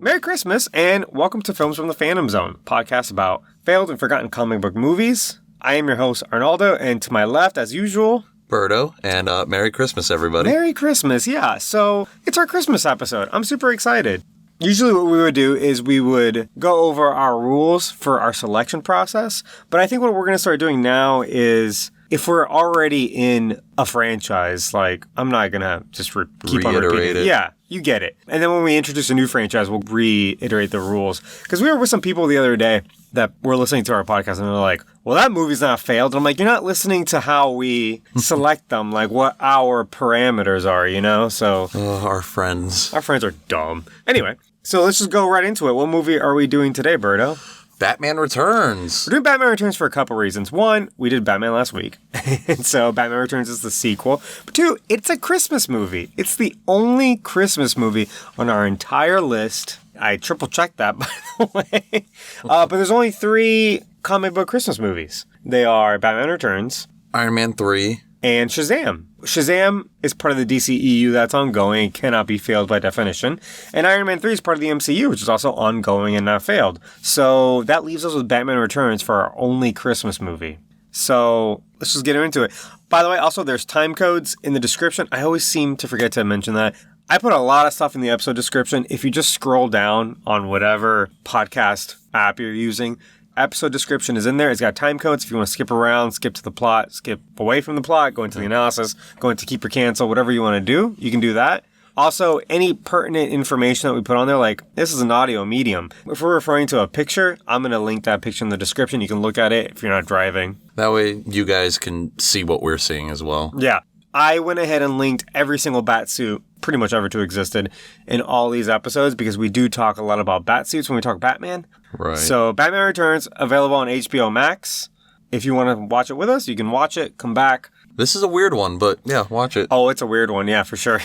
Merry Christmas, and welcome to Films from the Phantom Zone, podcast about failed and forgotten comic book movies. I am your host, Arnaldo, and to my left, as usual, Berto, and Merry Christmas, everybody. Merry Christmas, yeah. So, it's our Christmas episode. I'm super excited. Usually what we would do is we would go over our rules for our selection process, but I think what we're going to start doing now is if we're already in a franchise, like, I'm not going to just keep on repeating it. Yeah, you get it. And then when we introduce a new franchise, we'll reiterate the rules. Because we were with some people the other day that were listening to our podcast, and they're like, well, that movie's not failed. And I'm like, you're not listening to how we select them, like what our parameters are, you know? So our friends. Our friends are dumb. Anyway, so let's just go right into it. What movie are we doing today, Berto? Batman Returns. We're doing Batman Returns for a couple reasons. One, we did Batman last week, and so Batman Returns is the sequel. But two, it's a Christmas movie. It's the only Christmas movie on our entire list. I triple-checked that, by the way. But there's only 3 comic book Christmas movies. They are Batman Returns, Iron Man 3, and Shazam. Shazam is part of the DCEU that's ongoing. It cannot be failed by definition. And Iron Man 3 is part of the MCU, which is also ongoing and not failed. So that leaves us with Batman Returns for our only Christmas movie. So let's just get into it. By the way, also there's time codes in the description. I always seem to forget to mention that. I put a lot of stuff in the episode description. If you just scroll down on whatever podcast app you're using, episode description is in there. It's got time codes if you want to skip around, skip to the plot, skip away from the plot, go into the analysis, go into keep or cancel, whatever you want to do, you can do that. Also, any pertinent information that we put on there, like this is an audio medium. If we're referring to a picture, I'm going to link that picture in the description. You can look at it if you're not driving. That way you guys can see what we're seeing as well. Yeah. I went ahead and linked every single Batsuit pretty much ever to existed in all these episodes because we do talk a lot about Batsuits when we talk Batman. Right. So Batman Returns, available on HBO Max. If you want to watch it with us, you can watch it, come back. This is a weird one, but yeah, watch it. Oh, it's a weird one. Yeah, for sure.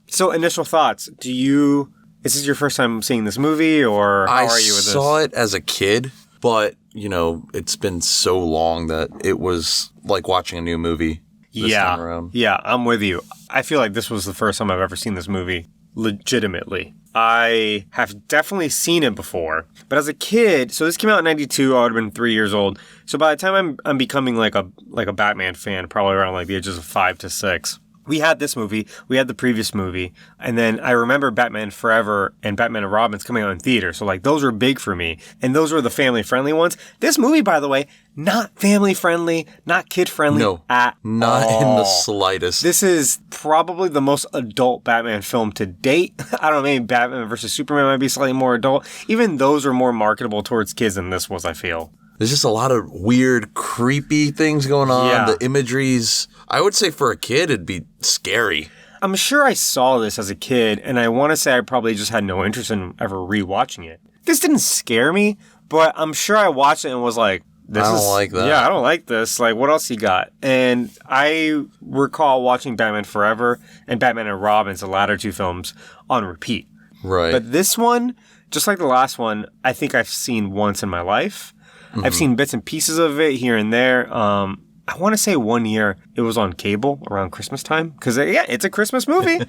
So initial thoughts. Is this your first time seeing this movie or how are you with this? I saw it as a kid, but it's been so long that it was like watching a new movie. Yeah, I'm with you. I feel like this was the first time I've ever seen this movie legitimately. I have definitely seen it before, but as a kid, so this came out in 92, I would have been 3 years old. So by the time I'm becoming like a Batman fan, probably around like the ages of 5 to 6. We had this movie, we had the previous movie, and then I remember Batman Forever and Batman and Robin's coming out in theater. So like those were big for me, and those were the family-friendly ones. This movie, by the way, not family-friendly, not kid-friendly at not all. In the slightest. This is probably the most adult Batman film to date. I don't know, maybe Batman vs. Superman might be slightly more adult. Even those are more marketable towards kids than this was, I feel. There's just a lot of weird, creepy things going on. Yeah. The imagery's, I would say for a kid, it'd be scary. I'm sure I saw this as a kid, and I want to say I probably just had no interest in ever rewatching it. This didn't scare me, but I'm sure I watched it and was like, I don't like that. Yeah, I don't like this. Like, what else you got? And I recall watching Batman Forever and Batman and Robin's, the latter 2 films, on repeat. Right. But this one, just like the last one, I think I've seen once in my life. Mm-hmm. I've seen bits and pieces of it here and there. I want to say one year it was on cable around Christmas time because, it's a Christmas movie.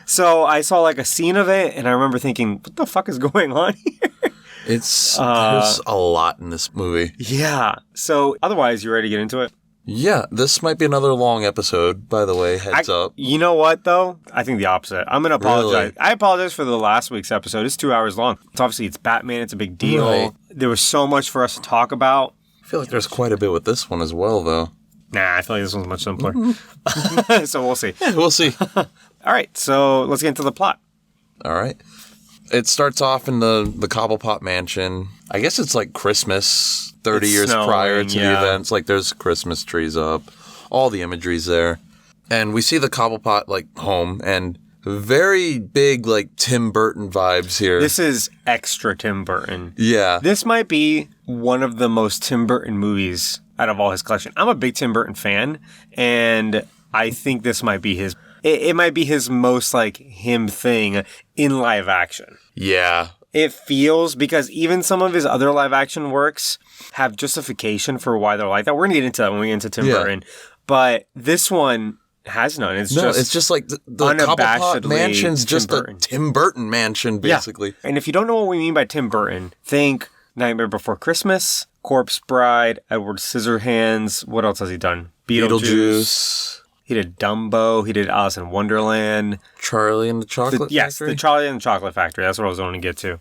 So I saw like a scene of it and I remember thinking, what the fuck is going on here? There's a lot in this movie. Yeah. So otherwise, you ready to get into it? Yeah. This might be another long episode, by the way. Heads up. You know what, though? I think the opposite. I'm going to apologize. Really? I apologize for the last week's episode. It's 2 hours long. It's Batman. It's a big deal. Right. There was so much for us to talk about. I feel like there's quite a bit with this one as well, though. Nah, I feel like this one's much simpler. So we'll see. Yeah, we'll see. All right. So let's get into the plot. All right. It starts off in the Cobblepot mansion. I guess it's like Christmas, 30 years snowing, prior to the events. Like there's Christmas trees up, all the imagery's there. And we see the Cobblepot like home and very big like Tim Burton vibes here. This is extra Tim Burton. Yeah. This might be one of the most Tim Burton movies out of all his collection. I'm a big Tim Burton fan, and I think this might be his... It might be his most, like, him thing in live action. Yeah. It feels, because even some of his other live action works have justification for why they're like that. We're going to get into that when we get into Tim Burton. But this one, has none. It's just like the Cobblepot mansion's just a Tim Burton mansion, basically. Yeah. And if you don't know what we mean by Tim Burton, think Nightmare Before Christmas, Corpse Bride, Edward Scissorhands. What else has he done? Beetlejuice. He did Dumbo. He did Alice in Wonderland. Charlie and the Chocolate Factory? Yes, the Charlie and the Chocolate Factory. That's what I was going to get to.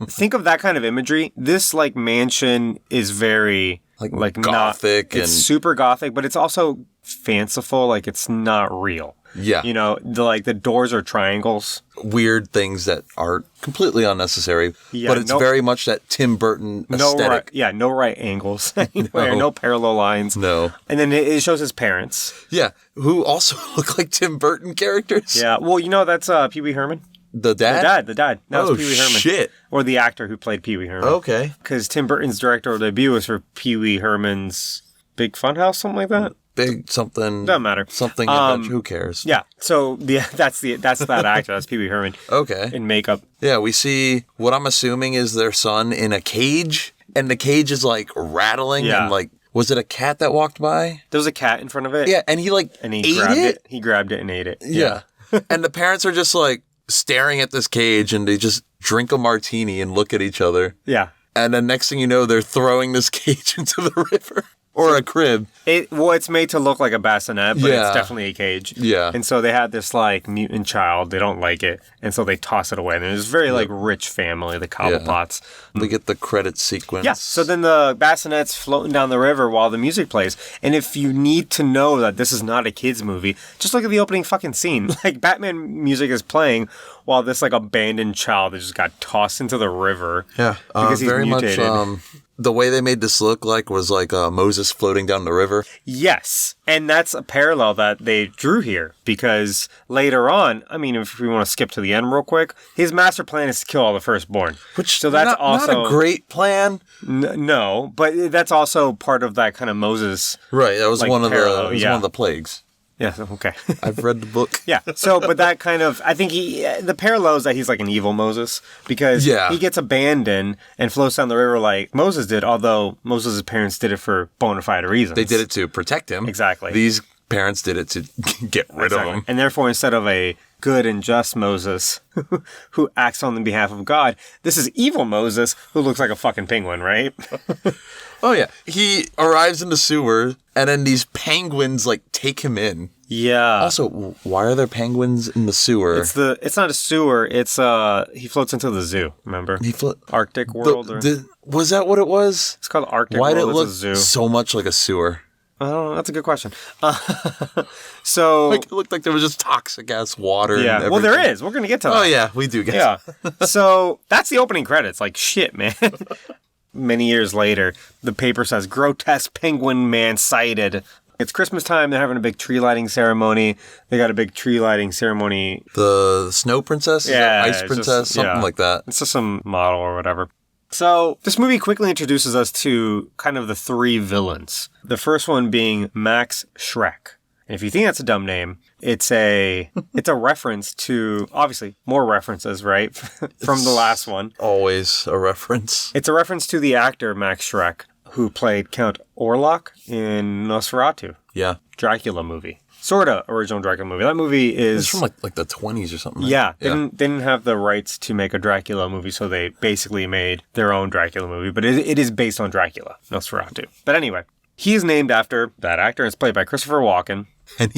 Think of that kind of imagery. This, like, mansion is very... Like gothic. It's super gothic, but it's also fanciful. Like, it's not real. Yeah. You know, the doors are triangles. Weird things that are completely unnecessary. Yeah, but it's very much that Tim Burton aesthetic. No right angles anywhere. No parallel lines. No. And then it shows his parents. Yeah, who also look like Tim Burton characters. Yeah, well, that's Pee Wee Herman. The dad? The dad. That was Pee Wee Herman. Shit. Or the actor who played Pee Wee Herman. Okay. Because Tim Burton's directorial debut was for Pee Wee Herman's Big Funhouse, something like that. Big something. Doesn't matter. Something. Who cares? Yeah. So that's that actor. That's Pee Wee Herman. Okay. In makeup. Yeah, we see what I'm assuming is their son in a cage, and the cage is like rattling and like. Was it a cat that walked by? There was a cat in front of it. Yeah, and he ate grabbed it. He grabbed it and ate it. Yeah. And the parents are just like staring at this cage, and they just drink a martini and look at each other. Yeah. And then next thing you know, they're throwing this cage into the river. Or a crib. It's made to look like a bassinet, but it's definitely a cage. Yeah. And so they had this, like, mutant child. They don't like it. And so they toss it away. And it's a very, like, rich family, the Cobblepots. Yeah. We get the credit sequence. Yeah. So then the bassinet's floating down the river while the music plays. And if you need to know that this is not a kid's movie, just look at the opening fucking scene. Like, Batman music is playing while this, like, abandoned child just got tossed into the river. Yeah. Because he's very mutated. Much, the way they made this look like was like Moses floating down the river. Yes. And that's a parallel that they drew here because later on, I mean, if we want to skip to the end real quick, his master plan is to kill all the firstborn. So that's not a great plan. No, but that's also part of that kind of Moses. Right. That was one of the plagues. Yeah, okay. I've read the book. Yeah, so, but that kind of, I think the parallel is that he's like an evil Moses, because he gets abandoned and floats down the river like Moses did, although Moses' parents did it for bona fide reasons. They did it to protect him. Exactly. These parents did it to get rid of him. And therefore, instead of a good and just Moses who acts on the behalf of God, this is evil Moses who looks like a fucking penguin, right? Oh, yeah. He arrives in the sewer, and then these penguins, like, take him in. Yeah. Also, why are there penguins in the sewer? It's not a sewer. It's, he floats into the zoo, remember? Arctic World? Was that what it was? It's called Arctic World. Why did it look so much like a sewer? Oh, that's a good question. So it looked like there was just toxic ass water. Yeah, and well, there is. We're gonna get to that. Oh yeah, we do get. Yeah. So that's the opening credits. Like shit, man. Many years later, the paper says grotesque penguin man sighted. It's Christmas time. They're having a big tree lighting ceremony. They got a big tree lighting ceremony. The Snow Princess? Ice Princess? Something like that. It's just some model or whatever. So this movie quickly introduces us to kind of the three villains. The first one being Max Schreck. And if you think that's a dumb name, it's a reference to, obviously, more references, right? From the last one. Always a reference. It's a reference to the actor Max Schreck, who played Count Orlok in Nosferatu. Yeah. Dracula movie. Sort of original Dracula movie. That movie is... It's from like the 20s or something. Right? Yeah. They didn't have the rights to make a Dracula movie, so they basically made their own Dracula movie. But it is based on Dracula, Nosferatu. But anyway, he is named after that actor. It's played by Christopher Walken. And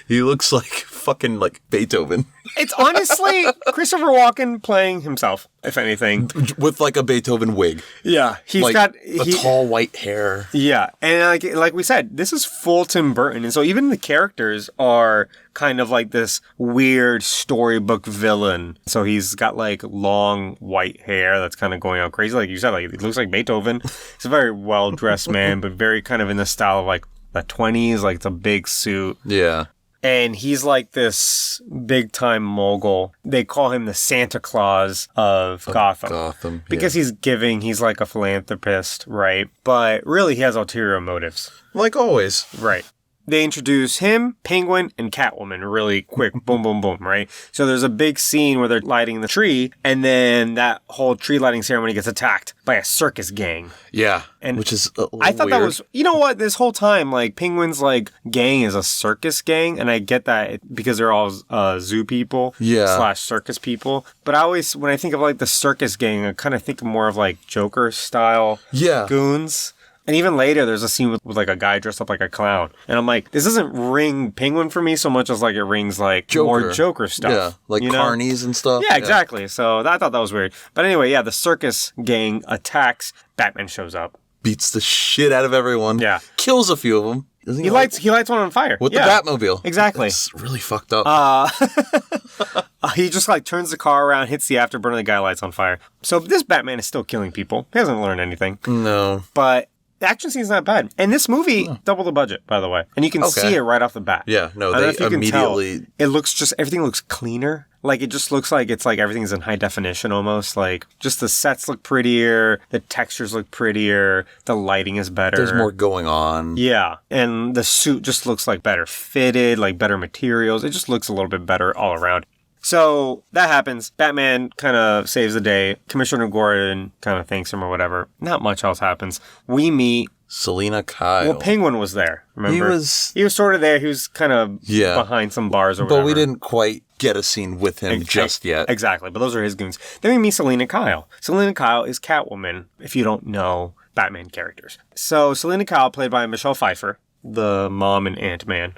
he looks like fucking like Beethoven. It's honestly Christopher Walken playing himself, if anything. With like a Beethoven wig. Yeah. He's like got tall white hair. Yeah. And like we said, this is full Tim Burton. And so even the characters are kind of like this weird storybook villain. So he's got like long white hair that's kind of going out crazy. Like you said, like he looks like Beethoven. He's a very well-dressed man, but very kind of in the style of like the 20s, like it's a big suit. Yeah. And he's like this big-time mogul. They call him the Santa Claus of Gotham. Because he's like a philanthropist, right? But really, he has ulterior motives. Like always. Right. they introduce him, Penguin, and Catwoman really quick. Boom, boom, boom, right? So there's a big scene where they're lighting the tree, and then that whole tree lighting ceremony gets attacked by a circus gang. Yeah, and which is I thought weird. that was, you know what, this whole time, like, Penguin's, like, gang is a circus gang, and I get that because they're all zoo people / circus people. But I always, when I think of, like, the circus gang, I kind of think more of, like, Joker-style goons. And even later, there's a scene with like a guy dressed up like a clown. And I'm like, this doesn't ring Penguin for me so much as like it rings like more Joker stuff. Yeah, like carnies and stuff. Yeah, exactly. So I thought that was weird. But anyway, the circus gang attacks. Batman shows up. Beats the shit out of everyone. Yeah. Kills a few of them. He lights one on fire. With the Batmobile. Exactly. It's really fucked up. He just like turns the car around, hits the afterburner, the guy lights on fire. So this Batman is still killing people. He hasn't learned anything. No. But the action scene's not bad. And this movie, double the budget, by the way. And you can see it right off the bat. Yeah, no, they immediately... It looks just, everything looks cleaner. Like, it just looks like it's like everything's in high definition almost. Like, just the sets look prettier, the textures look prettier, the lighting is better. There's more going on. Yeah, and the suit just looks like better fitted, like better materials. It just looks a little bit better all around. So that happens. Batman kind of saves the day. Commissioner Gordon kind of thanks him or whatever. Not much else happens. We meet Selina Kyle. Well, Penguin was there, remember? He was sort of there. He was kind of behind some bars or whatever. But we didn't quite get a scene with him just yet. Exactly, but those are his goons. Then we meet Selina Kyle. Selina Kyle is Catwoman, if you don't know Batman characters. So Selina Kyle, played by Michelle Pfeiffer, the mom in Ant-Man.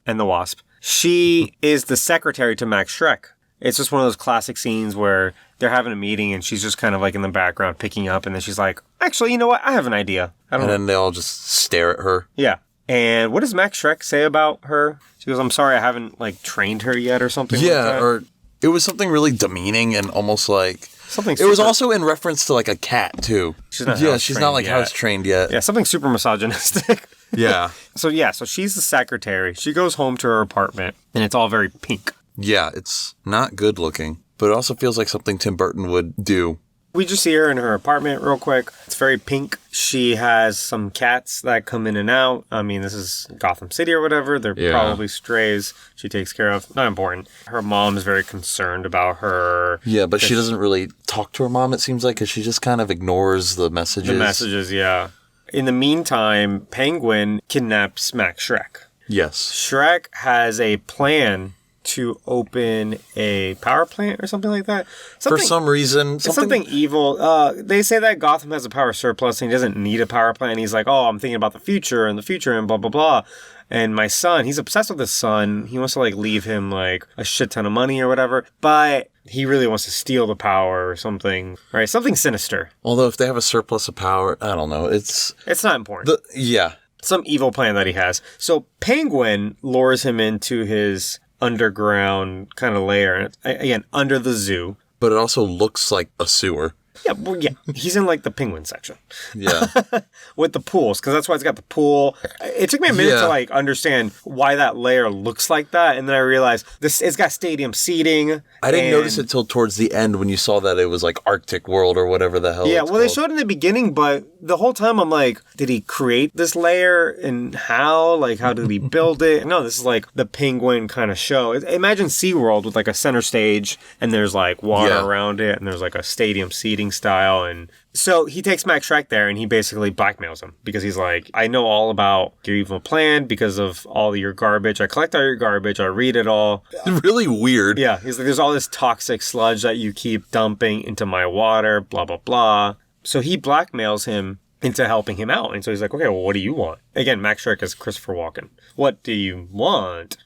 And the Wasp. She is the secretary to Max Schreck. It's just one of those classic scenes where they're having a meeting and she's just kind of like in the background picking up, and then she's like, actually, you know what? I have an idea. Then they all just stare at her. Yeah. And what does Max Schreck say about her? She goes, I'm sorry, I haven't like trained her yet or something like that. Or it was something really demeaning and almost like... It was also in reference to like a cat too. She's not house trained yet. Yeah, something super misogynistic. Yeah. So she's the secretary. She goes home to her apartment and it's all very pink. Yeah, it's not good looking, but it also feels like something Tim Burton would do. We just see her in her apartment real quick. It's very pink. She has some cats that come in and out. I mean, this is Gotham City or whatever. They're probably strays she takes care of. Not important. Her mom is very concerned about her. Yeah, but she doesn't really talk to her mom, it seems like, because she just kind of ignores the messages. Yeah. In the meantime, Penguin kidnaps Max Schreck. Yes. Schreck has a plan to open a power plant or something like that. For some reason. Something evil. They say that Gotham has a power surplus and he doesn't need a power plant. He's like, I'm thinking about the future and blah, blah, blah. And my son, he's obsessed with his son. He wants to like leave him like a shit ton of money or whatever. But he really wants to steal the power or something, right? Something sinister. Although if they have a surplus of power, I don't know. It's not important. Some evil plan that he has. So Penguin lures him into his underground kind of lair, again, under the zoo. But it also looks like a sewer. Yeah, he's in like the penguin section. Yeah. With the pools, because that's why it's got the pool. It took me a minute to like understand why that layer looks like that, and then I realized it's got stadium seating. I didn't notice it till towards the end when you saw that it was like Arctic World or whatever the hell. Yeah, they showed it in the beginning, but the whole time I'm like, did he create this layer and how? Like, how did he build it? No, this is like the penguin kind of show. Imagine SeaWorld with like a center stage, and there's like water around it, and there's like a stadium seating style. And so he takes Max Schreck there and he basically blackmails him because he's like, I know all about your evil plan because of all your garbage. I collect all your garbage. I read it all. Really weird. Yeah. He's like, there's all this toxic sludge that you keep dumping into my water, blah, blah, blah. So he blackmails him into helping him out. And so he's like, okay, well, what do you want? Again, Max Schreck is Christopher Walken. What do you want?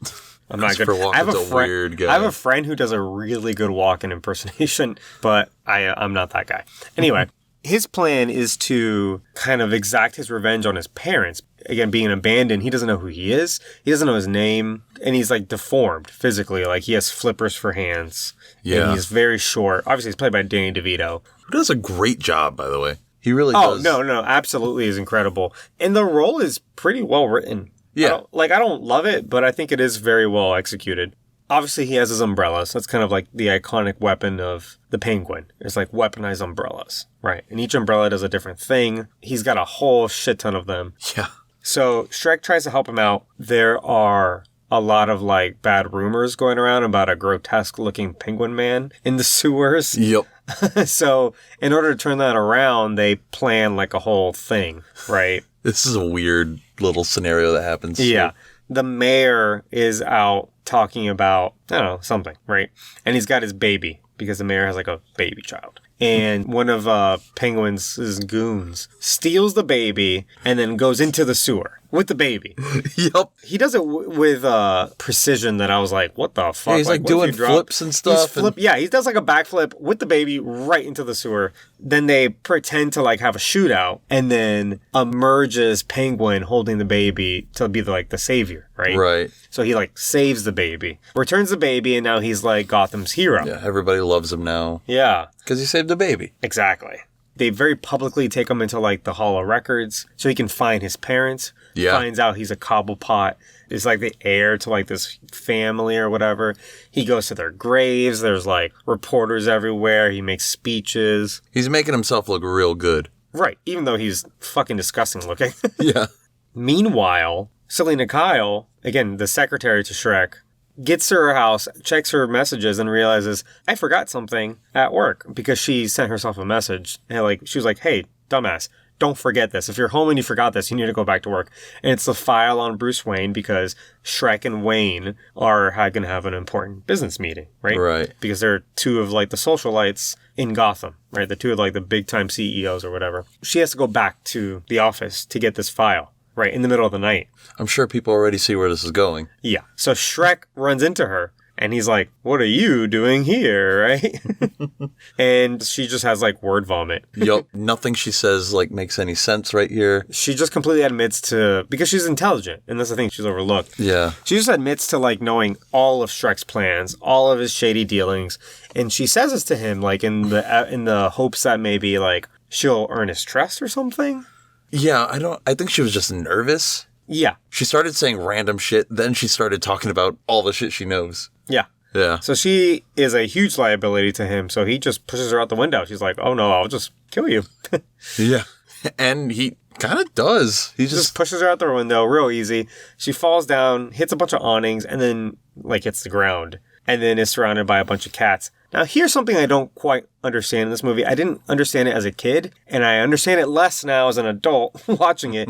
I'm not good. I have a weird guy. I have a friend who does a really good Walken impersonation, but I'm not that guy. Anyway, his plan is to kind of exact his revenge on his parents. Again, being abandoned, he doesn't know who he is. He doesn't know his name, and he's like deformed physically. Like he has flippers for hands. Yeah, and he's very short. Obviously, he's played by Danny DeVito, who does a great job, by the way. He really does. Oh no, absolutely is incredible, and the role is pretty well written. Yeah. I don't love it, but I think it is very well executed. Obviously, he has his umbrellas. That's kind of like the iconic weapon of the Penguin. It's like weaponized umbrellas, right? And each umbrella does a different thing. He's got a whole shit ton of them. Yeah. So Shrek tries to help him out. There are a lot of like bad rumors going around about a grotesque looking penguin man in the sewers. Yep. So in order to turn that around, they plan like a whole thing, right? This is a weird little scenario that happens. Yeah. The mayor is out talking about, I don't know, something, right? And he's got his baby because the mayor has like a baby child. And one of Penguin's goons steals the baby and then goes into the sewer with the baby. Yep. He does it with precision that I was like, what the fuck? Yeah, he's like doing flips and stuff. Yeah, he does like a backflip with the baby right into the sewer. Then they pretend to like have a shootout and then emerges Penguin holding the baby to be like the savior, right? Right. So he like saves the baby, returns the baby, and now he's like Gotham's hero. Yeah, everybody loves him now. Yeah. Because he saved the baby. Exactly. They very publicly take him into like the Hall of Records so he can find his parents. Yeah. Finds out he's a Cobblepot. Is like the heir to like this family or whatever. He goes to their graves. There's like reporters everywhere. He makes speeches. He's making himself look real good. Right. Even though he's fucking disgusting looking. Yeah. Meanwhile, Selena Kyle, again, the secretary to Shrek, gets to her house, checks her messages, and realizes, I forgot something at work because she sent herself a message. And like she was like, hey, dumbass, don't forget this. If you're home and you forgot this, you need to go back to work. And it's the file on Bruce Wayne because Shrek and Wayne are going to have an important business meeting, right? Right. Because they're two of like the socialites in Gotham, right? The two of like the big time CEOs or whatever. She has to go back to the office to get this file. Right, in the middle of the night. I'm sure people already see where this is going. Yeah. So Shrek runs into her, and he's like, what are you doing here, right? And she just has, like, word vomit. Yup. Nothing she says, like, makes any sense right here. She just completely admits to... Because she's intelligent, and that's the thing she's overlooked. Yeah. She just admits to, like, knowing all of Shrek's plans, all of his shady dealings, and she says this to him, like, in the hopes that maybe, like, she'll earn his trust or something. Yeah, I think she was just nervous. Yeah. She started saying random shit, then she started talking about all the shit she knows. Yeah. Yeah. So she is a huge liability to him, so he just pushes her out the window. She's like, oh no, I'll just kill you. Yeah. And he kind of does. He just pushes her out the window real easy. She falls down, hits a bunch of awnings, and then like hits the ground. And then is surrounded by a bunch of cats. Now, here's something I don't quite understand in this movie. I didn't understand it as a kid, and I understand it less now as an adult watching it.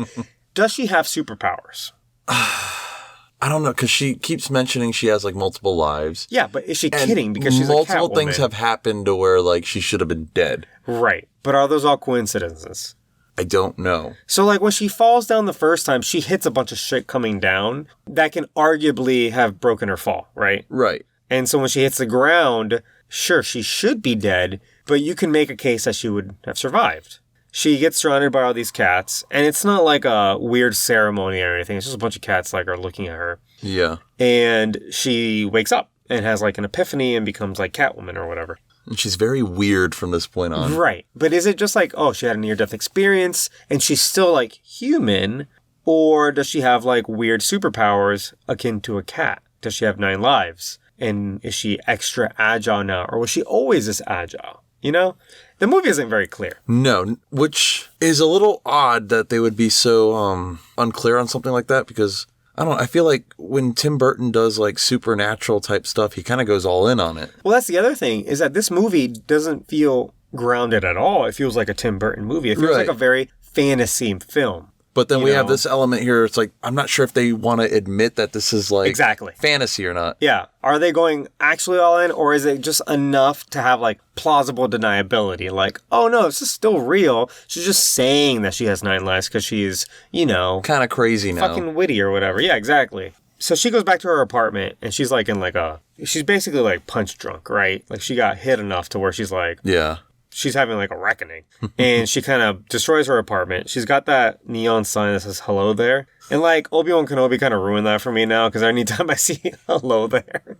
Does she have superpowers? I don't know, because she keeps mentioning she has, like, multiple lives. Yeah, but is she kidding? Because she's multiple a Catwoman. things have happened to where, like, she should have been dead. Right. But are those all coincidences? I don't know. So, like, when she falls down the first time, she hits a bunch of shit coming down that can arguably have broken her fall, right? Right. And so when she hits the ground, sure, she should be dead, but you can make a case that she would have survived. She gets surrounded by all these cats, and it's not like a weird ceremony or anything. It's just a bunch of cats, like, are looking at her. Yeah. And she wakes up and has, like, an epiphany and becomes, like, Catwoman or whatever. And she's very weird from this point on. Right. But is it just like, oh, she had a near-death experience, and she's still, like, human, or does she have, like, weird superpowers akin to a cat? Does she have 9 lives? And is she extra agile now? Or was she always this agile? You know? The movie isn't very clear. No, which is a little odd that they would be so unclear on something like that because, I don't know, I feel like when Tim Burton does like supernatural type stuff, he kind of goes all in on it. Well, that's the other thing, is that this movie doesn't feel grounded at all. It feels like a Tim Burton movie. It feels like a very fantasy film. But then we have this element here. It's like, I'm not sure if they want to admit that this is like fantasy or not. Yeah. Are they going actually all in, or is it just enough to have like plausible deniability? Like, oh no, this is still real. She's just saying that she has 9 lives because she's, you know, kind of crazy now. Fucking witty or whatever. Yeah, exactly. So she goes back to her apartment and she's like in like she's basically like punch drunk, right? Like she got hit enough to where she's like, yeah. She's having like a reckoning and she kind of destroys her apartment. She's got that neon sign that says hello there. And like Obi-Wan Kenobi kind of ruined that for me now because anytime I see hello there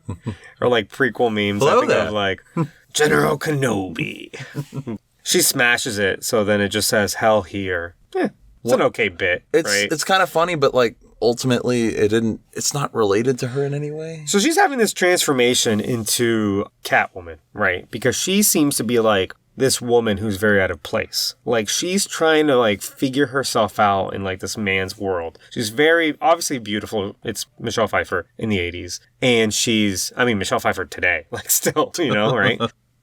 or like prequel memes, hello I think there. of like General Kenobi. She smashes it. So then it just says hell here. Yeah, it's an okay bit. Right? It's kind of funny, but like ultimately it's not related to her in any way. So she's having this transformation into Catwoman, right? Because she seems to be like this woman who's very out of place. Like, she's trying to, like, figure herself out in, like, this man's world. She's very, obviously beautiful. It's Michelle Pfeiffer in the 80s. And Michelle Pfeiffer today. Like, still, right?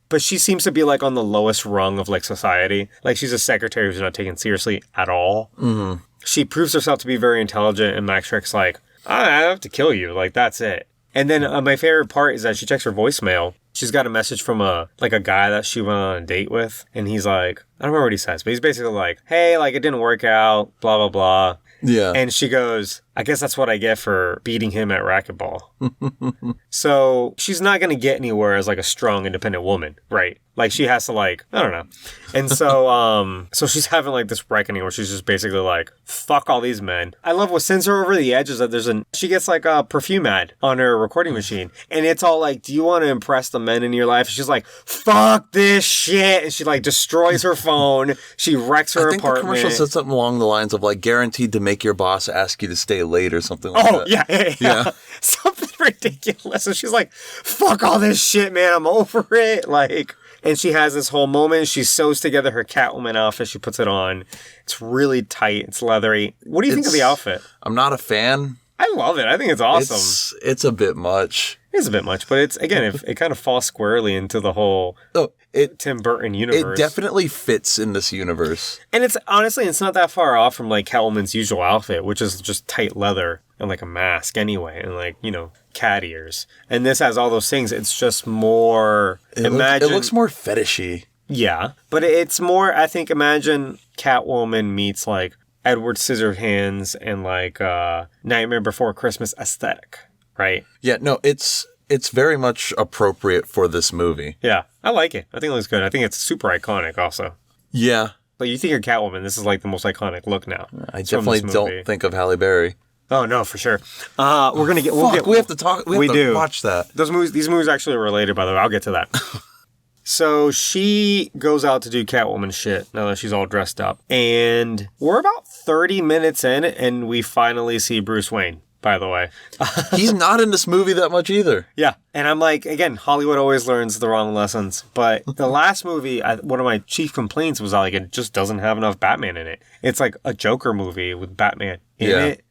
But she seems to be, like, on the lowest rung of, like, society. Like, she's a secretary who's not taken seriously at all. Mm-hmm. She proves herself to be very intelligent, and Max Schreck's like, I have to kill you. Like, that's it. And then my favorite part is that she checks her voicemail. She's got a message from a guy that she went on a date with. And he's like, I don't remember what he says, but he's basically like, hey, like, it didn't work out, blah, blah, blah. Yeah. And she goes, I guess that's what I get for beating him at racquetball. So she's not going to get anywhere as, like, a strong, independent woman, right? Like, she has to, like, I don't know. And so, so she's having, like, this reckoning where she's just basically like, fuck all these men. I love what sends her over the edge is that she gets, like, a perfume ad on her recording machine. And it's all like, do you want to impress the men in your life? She's like, fuck this shit. And she, like, destroys her phone. She wrecks her apartment. The commercial said something along the lines of, like, guaranteed to make your boss ask you to stay late or something like that. Oh, yeah. Something ridiculous. And she's like, fuck all this shit, man. I'm over it. Like, and she has this whole moment. She sews together her Catwoman outfit. She puts it on. It's really tight. It's leathery. What do you think of the outfit? I'm not a fan. I love it. I think it's awesome. It's a bit much. It is a bit much, but it's, again, it kind of falls squarely into the whole Tim Burton universe. It definitely fits in this universe. And it's, honestly, it's not that far off from, like, Catwoman's usual outfit, which is just tight leather and, like, a mask anyway, and, like, cat ears. And this has all those things. It's just more, it looks more fetishy. Yeah, but it's more, I think, imagine Catwoman meets, like, Edward Scissorhands and, like, Nightmare Before Christmas aesthetic, right? Yeah, no, it's very much appropriate for this movie. Yeah, I like it. I think it looks good. I think it's super iconic also. Yeah. Like, you think of Catwoman, this is, like, the most iconic look now. I definitely don't think of Halle Berry. Oh, no, for sure. We're going to get... we have to talk... We have to watch that. These movies are actually related, by the way. I'll get to that. So she goes out to do Catwoman shit now that she's all dressed up. And we're about 30 minutes in, and we finally see Bruce Wayne, by the way. He's not in this movie that much either. Yeah. And I'm like, again, Hollywood always learns the wrong lessons. But the last movie, one of my chief complaints was, like, it just doesn't have enough Batman in it. It's like a Joker movie with Batman in it.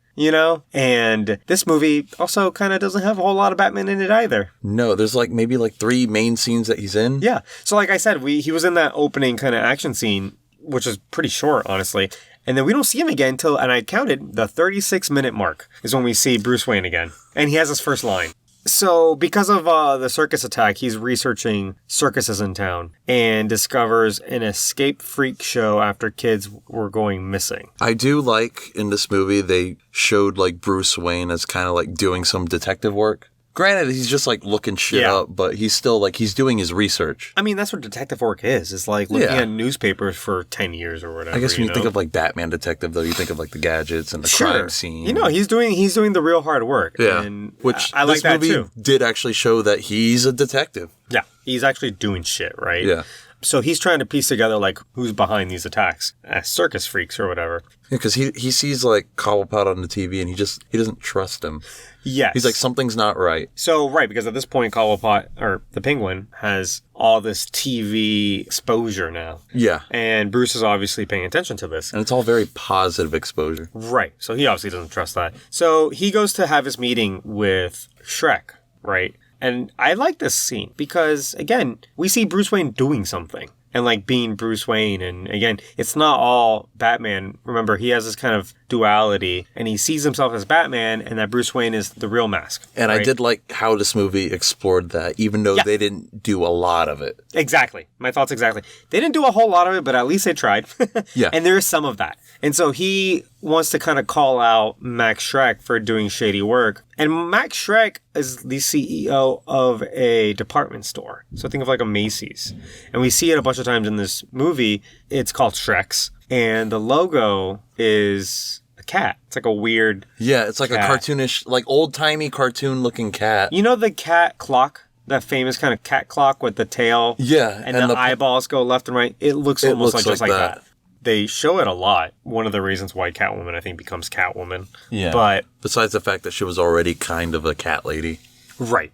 And this movie also kind of doesn't have a whole lot of Batman in it either. No, there's maybe 3 main scenes that he's in. Yeah. So like I said, he was in that opening kind of action scene, which is pretty short, honestly. And then we don't see him again until, and I counted, the 36-minute mark is when we see Bruce Wayne again. And he has his first line. So because of the circus attack, he's researching circuses in town and discovers an escape freak show after kids were going missing. I do like in this movie they showed Bruce Wayne as kind of doing some detective work. Granted, he's just looking shit up, but he's still he's doing his research. I mean, that's what detective work is. It's looking at newspapers for 10 years or whatever. I guess when you think of Batman detective, though, you think of the gadgets and the crime scene. He's doing the real hard work. Yeah, and which I like this movie too. Did actually show that he's a detective. Yeah, he's actually doing shit, right? Yeah. So he's trying to piece together who's behind these attacks, circus freaks or whatever. Yeah, because he sees Cobblepot on the TV and he doesn't trust him. Yes. He's something's not right. So, right, because at this point, Cobblepot, or the Penguin, has all this TV exposure now. Yeah. And Bruce is obviously paying attention to this. And it's all very positive exposure. Right. So he obviously doesn't trust that. So he goes to have his meeting with Shrek, right? And I like this scene because, again, we see Bruce Wayne doing something. And being Bruce Wayne. And again, it's not all Batman. Remember, he has this kind of duality and he sees himself as Batman and that Bruce Wayne is the real mask. And right? I did like how this movie explored that, even though they didn't do a lot of it. Exactly. My thoughts exactly. They didn't do a whole lot of it, but at least they tried. Yeah. And there is some of that. And so he wants to kind of call out Max Schreck for doing shady work. And Max Schreck is the CEO of a department store. So think of a Macy's. And we see it a bunch of times in this movie. It's called Shrek's. And the logo is a cat. It's a weird it's cat. A cartoonish, old-timey cartoon-looking cat. You know the cat clock? That famous kind of cat clock with the tail? Yeah. And the eyeballs go left and right? It looks almost just like that. They show it a lot. One of the reasons why Catwoman, I think, becomes Catwoman. Yeah. But besides the fact that she was already kind of a cat lady. Right.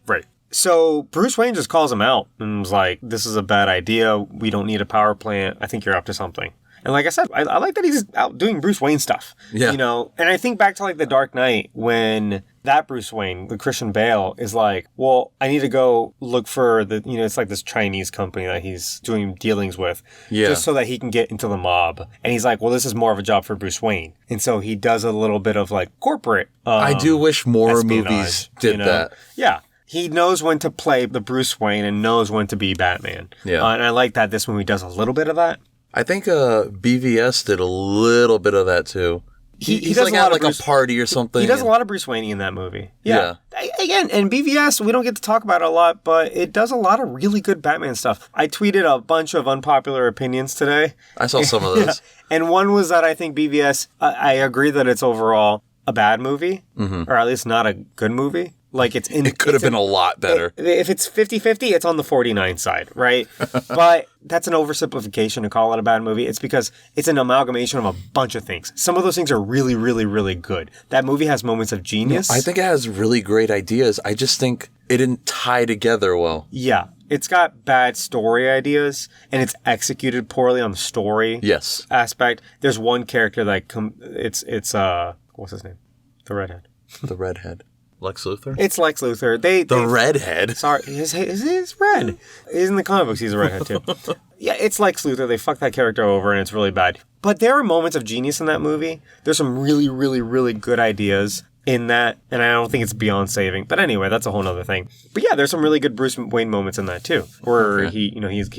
So Bruce Wayne just calls him out and was like, this is a bad idea. We don't need a power plant. I think you're up to something. And like I said, I like that he's out doing Bruce Wayne stuff. Yeah. You know, and I think back to like The Dark Knight when that Bruce Wayne, the Christian Bale, is like, well, I need to go look for it's like this Chinese company that he's doing dealings with. Yeah. Just so that he can get into the mob. And he's like, well, this is more of a job for Bruce Wayne. And so he does a little bit of like corporate I do wish more espionage, movies did that. Yeah. He knows when to play the Bruce Wayne and knows when to be Batman. Yeah. And I like that this movie does a little bit of that. I think BVS did a little bit of that too. He's does like a lot at of like a party or something. He does a lot of Bruce Wayne in that movie. Yeah. Again, and BVS, we don't get to talk about it a lot, but it does a lot of really good Batman stuff. I tweeted a bunch of unpopular opinions today. I saw some of those. Yeah. And one was that I think BVS, I agree that it's overall a bad movie, or at least not a good movie. Like it could have been a lot better. If it's 50-50, it's on the 49 side, right? But that's an oversimplification to call it a bad movie. It's because it's an amalgamation of a bunch of things. Some of those things are really, really, really good. That movie has moments of genius. I think it has really great ideas. I just think it didn't tie together well. Yeah. It's got bad story ideas, and it's executed poorly on the story aspect. There's one character that it's what's his name? The redhead. The redhead. Lex Luthor? It's Lex Luthor. The redhead? Sorry, his red. He's in the comic books. He's a redhead too. Yeah, it's Lex Luthor. They fuck that character over, and it's really bad. But there are moments of genius in that movie. There's some really, really, really good ideas in that, and I don't think it's beyond saving. But anyway, that's a whole other thing. But yeah, there's some really good Bruce Wayne moments in that too, where he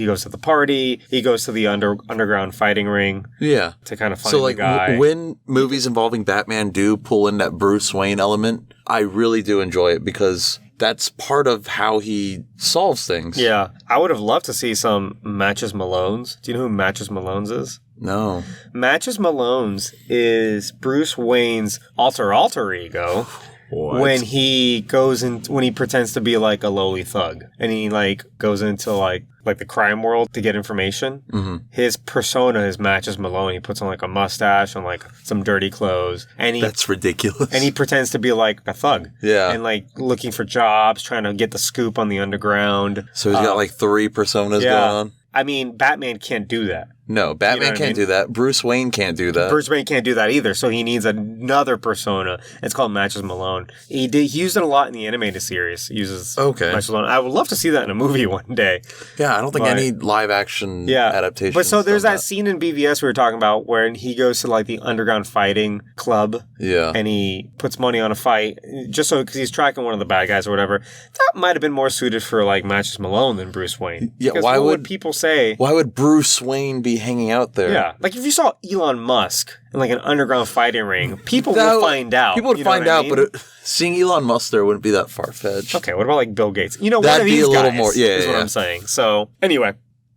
goes to the party, he goes to the underground fighting ring, to kind of find the guy. When movies involving Batman do pull in that Bruce Wayne element, I really do enjoy it because that's part of how he solves things. Yeah, I would have loved to see some Matches Malones. Do you know who Matches Malones is? No. Matches Malones is Bruce Wayne's alter ego. What? When he pretends to be like a lowly thug and he like goes into like the crime world to get information. Mm-hmm. His persona is Matches Malone. He puts on like a mustache and like some dirty clothes, and that's ridiculous. And he pretends to be like a thug. Yeah, and like looking for jobs, trying to get the scoop on the underground. So he's got like 3 personas going on. I mean, Batman can't do that. No, Batman can't do that. Bruce Wayne can't do that. Bruce Wayne can't do that either, so he needs another persona. It's called Matches Malone. He used it a lot in the animated series. He uses Matches Malone. I would love to see that in a movie one day. Yeah, I don't think any live-action adaptation. But so there's that scene in BVS we were talking about where he goes to like the underground fighting club. Yeah. And he puts money on a fight just so because he's tracking one of the bad guys or whatever. That might have been more suited for like Matches Malone than Bruce Wayne. Yeah, because why would people say? Why would Bruce Wayne be hanging out there? Yeah. Like if you saw Elon Musk in like an underground fighting ring, people would find out. People would find out, but seeing Elon Musk there wouldn't be that far-fetched. Okay, what about like Bill Gates? You know, that'd one of be these a little guys more. Yeah, is what I'm saying. So anyway,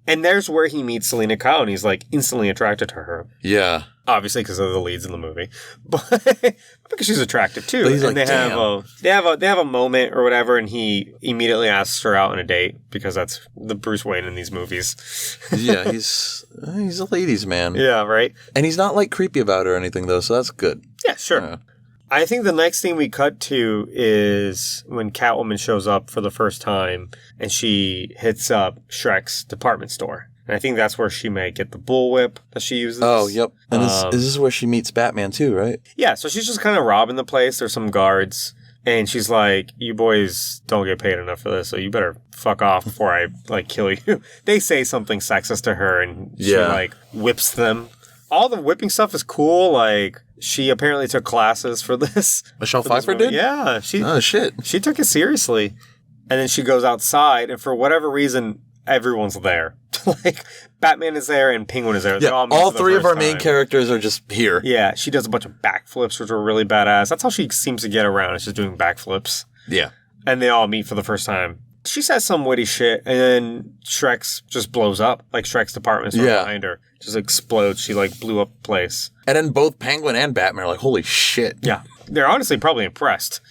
and there's where he meets Selena Kyle, and he's like instantly attracted to her. Yeah. Obviously, because of the leads in the movie, but because she's attractive too. But he's and like, they have a moment or whatever, and he immediately asks her out on a date because that's the Bruce Wayne in these movies. Yeah, he's a ladies' man. Yeah, right. And he's not like creepy about her or anything though, so that's good. Yeah, sure. Yeah. I think the next thing we cut to is when Catwoman shows up for the first time, and she hits up Shrek's department store. And I think that's where she may get the bullwhip that she uses. Oh, yep. And this is where she meets Batman too, right? Yeah, so she's just kind of robbing the place. There's some guards. And she's like, you boys don't get paid enough for this, so you better fuck off before I, like, kill you. They say something sexist to her, and she, like, whips them. All the whipping stuff is cool. Like, she apparently took classes for this. Michelle Pfeiffer did? Yeah. Oh, shit. She took it seriously. And then she goes outside, and for whatever reason, everyone's there. Like, Batman is there and Penguin is there. Yeah, all 3 of our main characters are just here. Yeah, she does a bunch of backflips, which are really badass. That's how she seems to get around. It's just doing backflips. Yeah. And they all meet for the first time. She says some witty shit, and then Shrek's just blows up. Like, Shrek's department is behind her. Just explodes. She, like, blew up the place. And then both Penguin and Batman are like, holy shit. Yeah. they're honestly probably impressed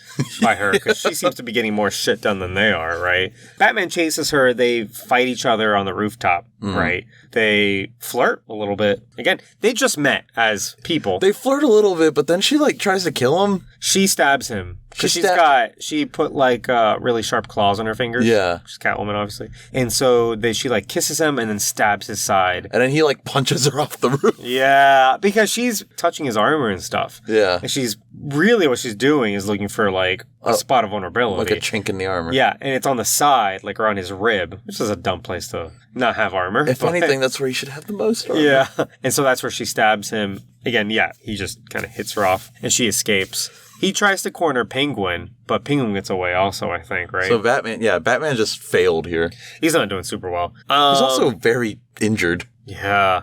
by her because she seems to be getting more shit done than they are, right? Batman chases her. They fight each other on the rooftop, right? They flirt a little bit. Again, they just met as people. They flirt a little bit, but then she like tries to kill him. She stabs him. Because she put like really sharp claws on her fingers. Yeah. She's Catwoman, obviously. And so she like kisses him and then stabs his side. And then he like punches her off the roof. Yeah. Because she's touching his armor and stuff. Yeah. And she's really what she's doing is looking for like a spot of vulnerability. Like a chink in the armor. Yeah. And it's on the side, like around his rib, which is a dumb place to not have armor. If anything, that's where you should have the most armor. Yeah. And so that's where she stabs him. Again, yeah, he just kind of hits her off and she escapes. He tries to corner Penguin, but Penguin gets away also, I think, right? So Batman just failed here. He's not doing super well. He's also very injured. Yeah.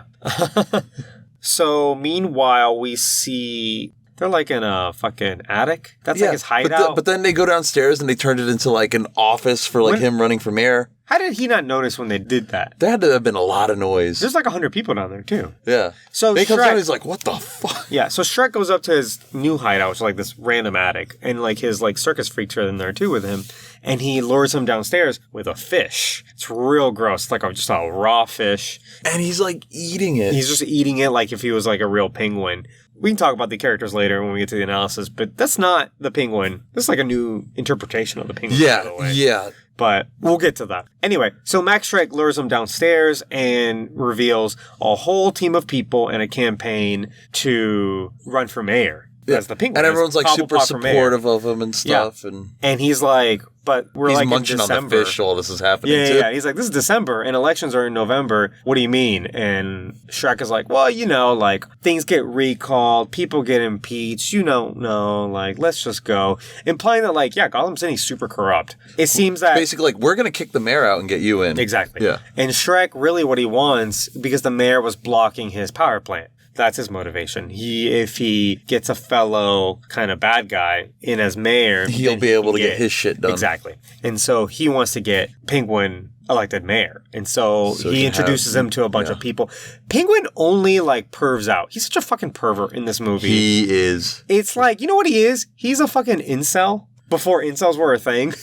So, meanwhile, we see... They're like in a fucking attic. That's like his hideout. But then they go downstairs and they turned it into like an office for like him running for mayor. How did he not notice when they did that? There had to have been a lot of noise. There's like 100 people down there, too. Yeah. So he comes out and he's like, what the fuck? Yeah, so Shrek goes up to his new hideout, which is like this random attic. And like his like circus freaks are in there, too, with him. And he lures him downstairs with a fish. It's real gross. It's like just a raw fish. And he's like eating it. He's just eating it like if he was like a real penguin. We can talk about the characters later when we get to the analysis, but that's not the penguin. This is like a new interpretation of the penguin, by the way. Yeah. But we'll get to that. Anyway, so Max Shrek lures him downstairs and reveals a whole team of people and a campaign to run for mayor. As the penguin. And everyone's like super supportive of him and stuff. Yeah. And he's like, but we're like in December. He's munching on the fish while this is happening too. Yeah. He's like, this is December and elections are in November. What do you mean? And Shrek is like, well, like things get recalled, people get impeached. You don't know, like, let's just go. Implying that like, yeah, Gotham City's super corrupt. It seems that... Basically, like, we're going to kick the mayor out and get you in. Exactly. Yeah. And Shrek, really what he wants, because the mayor was blocking his power plant. That's his motivation. If he gets a fellow kind of bad guy in as mayor, he'll be able to get his shit done. Exactly. And so he wants to get Penguin elected mayor. And so he introduces him to a bunch of people. Penguin only like pervs out. He's such a fucking pervert in this movie. He is. It's like, you know what he is? He's a fucking incel before incels were a thing.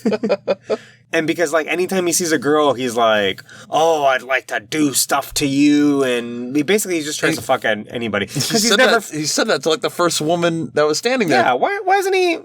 And because, like, anytime he sees a girl, he's like, oh, I'd like to do stuff to you. And he just tries to fuck at anybody. He said that to, like, the first woman that was standing there. Yeah, why isn't he,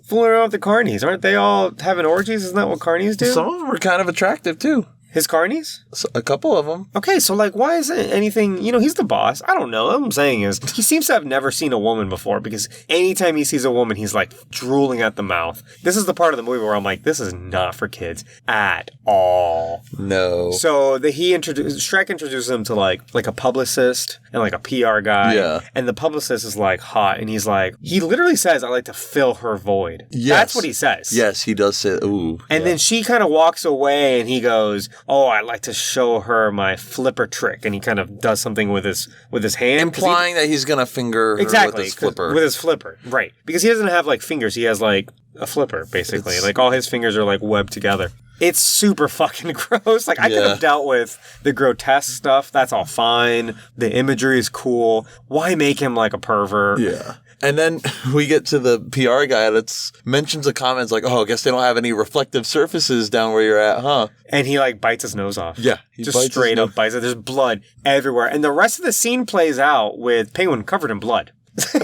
fooling around with the carnies? Aren't they all having orgies? Isn't that what carnies do? Some of them are kind of attractive, too. His carnies? A couple of them. Okay, so, like, why isn't anything... he's the boss. I don't know. What I'm saying is, he seems to have never seen a woman before, because anytime he sees a woman, he's, like, drooling at the mouth. This is the part of the movie where I'm like, this is not for kids at all. No. So, Shrek introduces him to, like a publicist and, like, a PR guy. Yeah. And the publicist is, like, hot, and he's like... He literally says, I like to fill her void. Yes. That's what he says. Yes, he does say... Ooh. And then she kind of walks away, and he goes... Oh, I'd like to show her my flipper trick. And he kind of does something with his hand. Implying that he's going to finger her with his flipper. With his flipper, right. Because he doesn't have, like, fingers. He has, like, a flipper, basically. Like, all his fingers are, like, webbed together. It's super fucking gross. Like, I could have dealt with the grotesque stuff. That's all fine. The imagery is cool. Why make him, like, a pervert? Yeah. And then we get to the PR guy that mentions the comments like, oh, I guess they don't have any reflective surfaces down where you're at, huh? And he, like, bites his nose off. Yeah. He just straight up bites it. There's blood everywhere. And the rest of the scene plays out with Penguin covered in blood.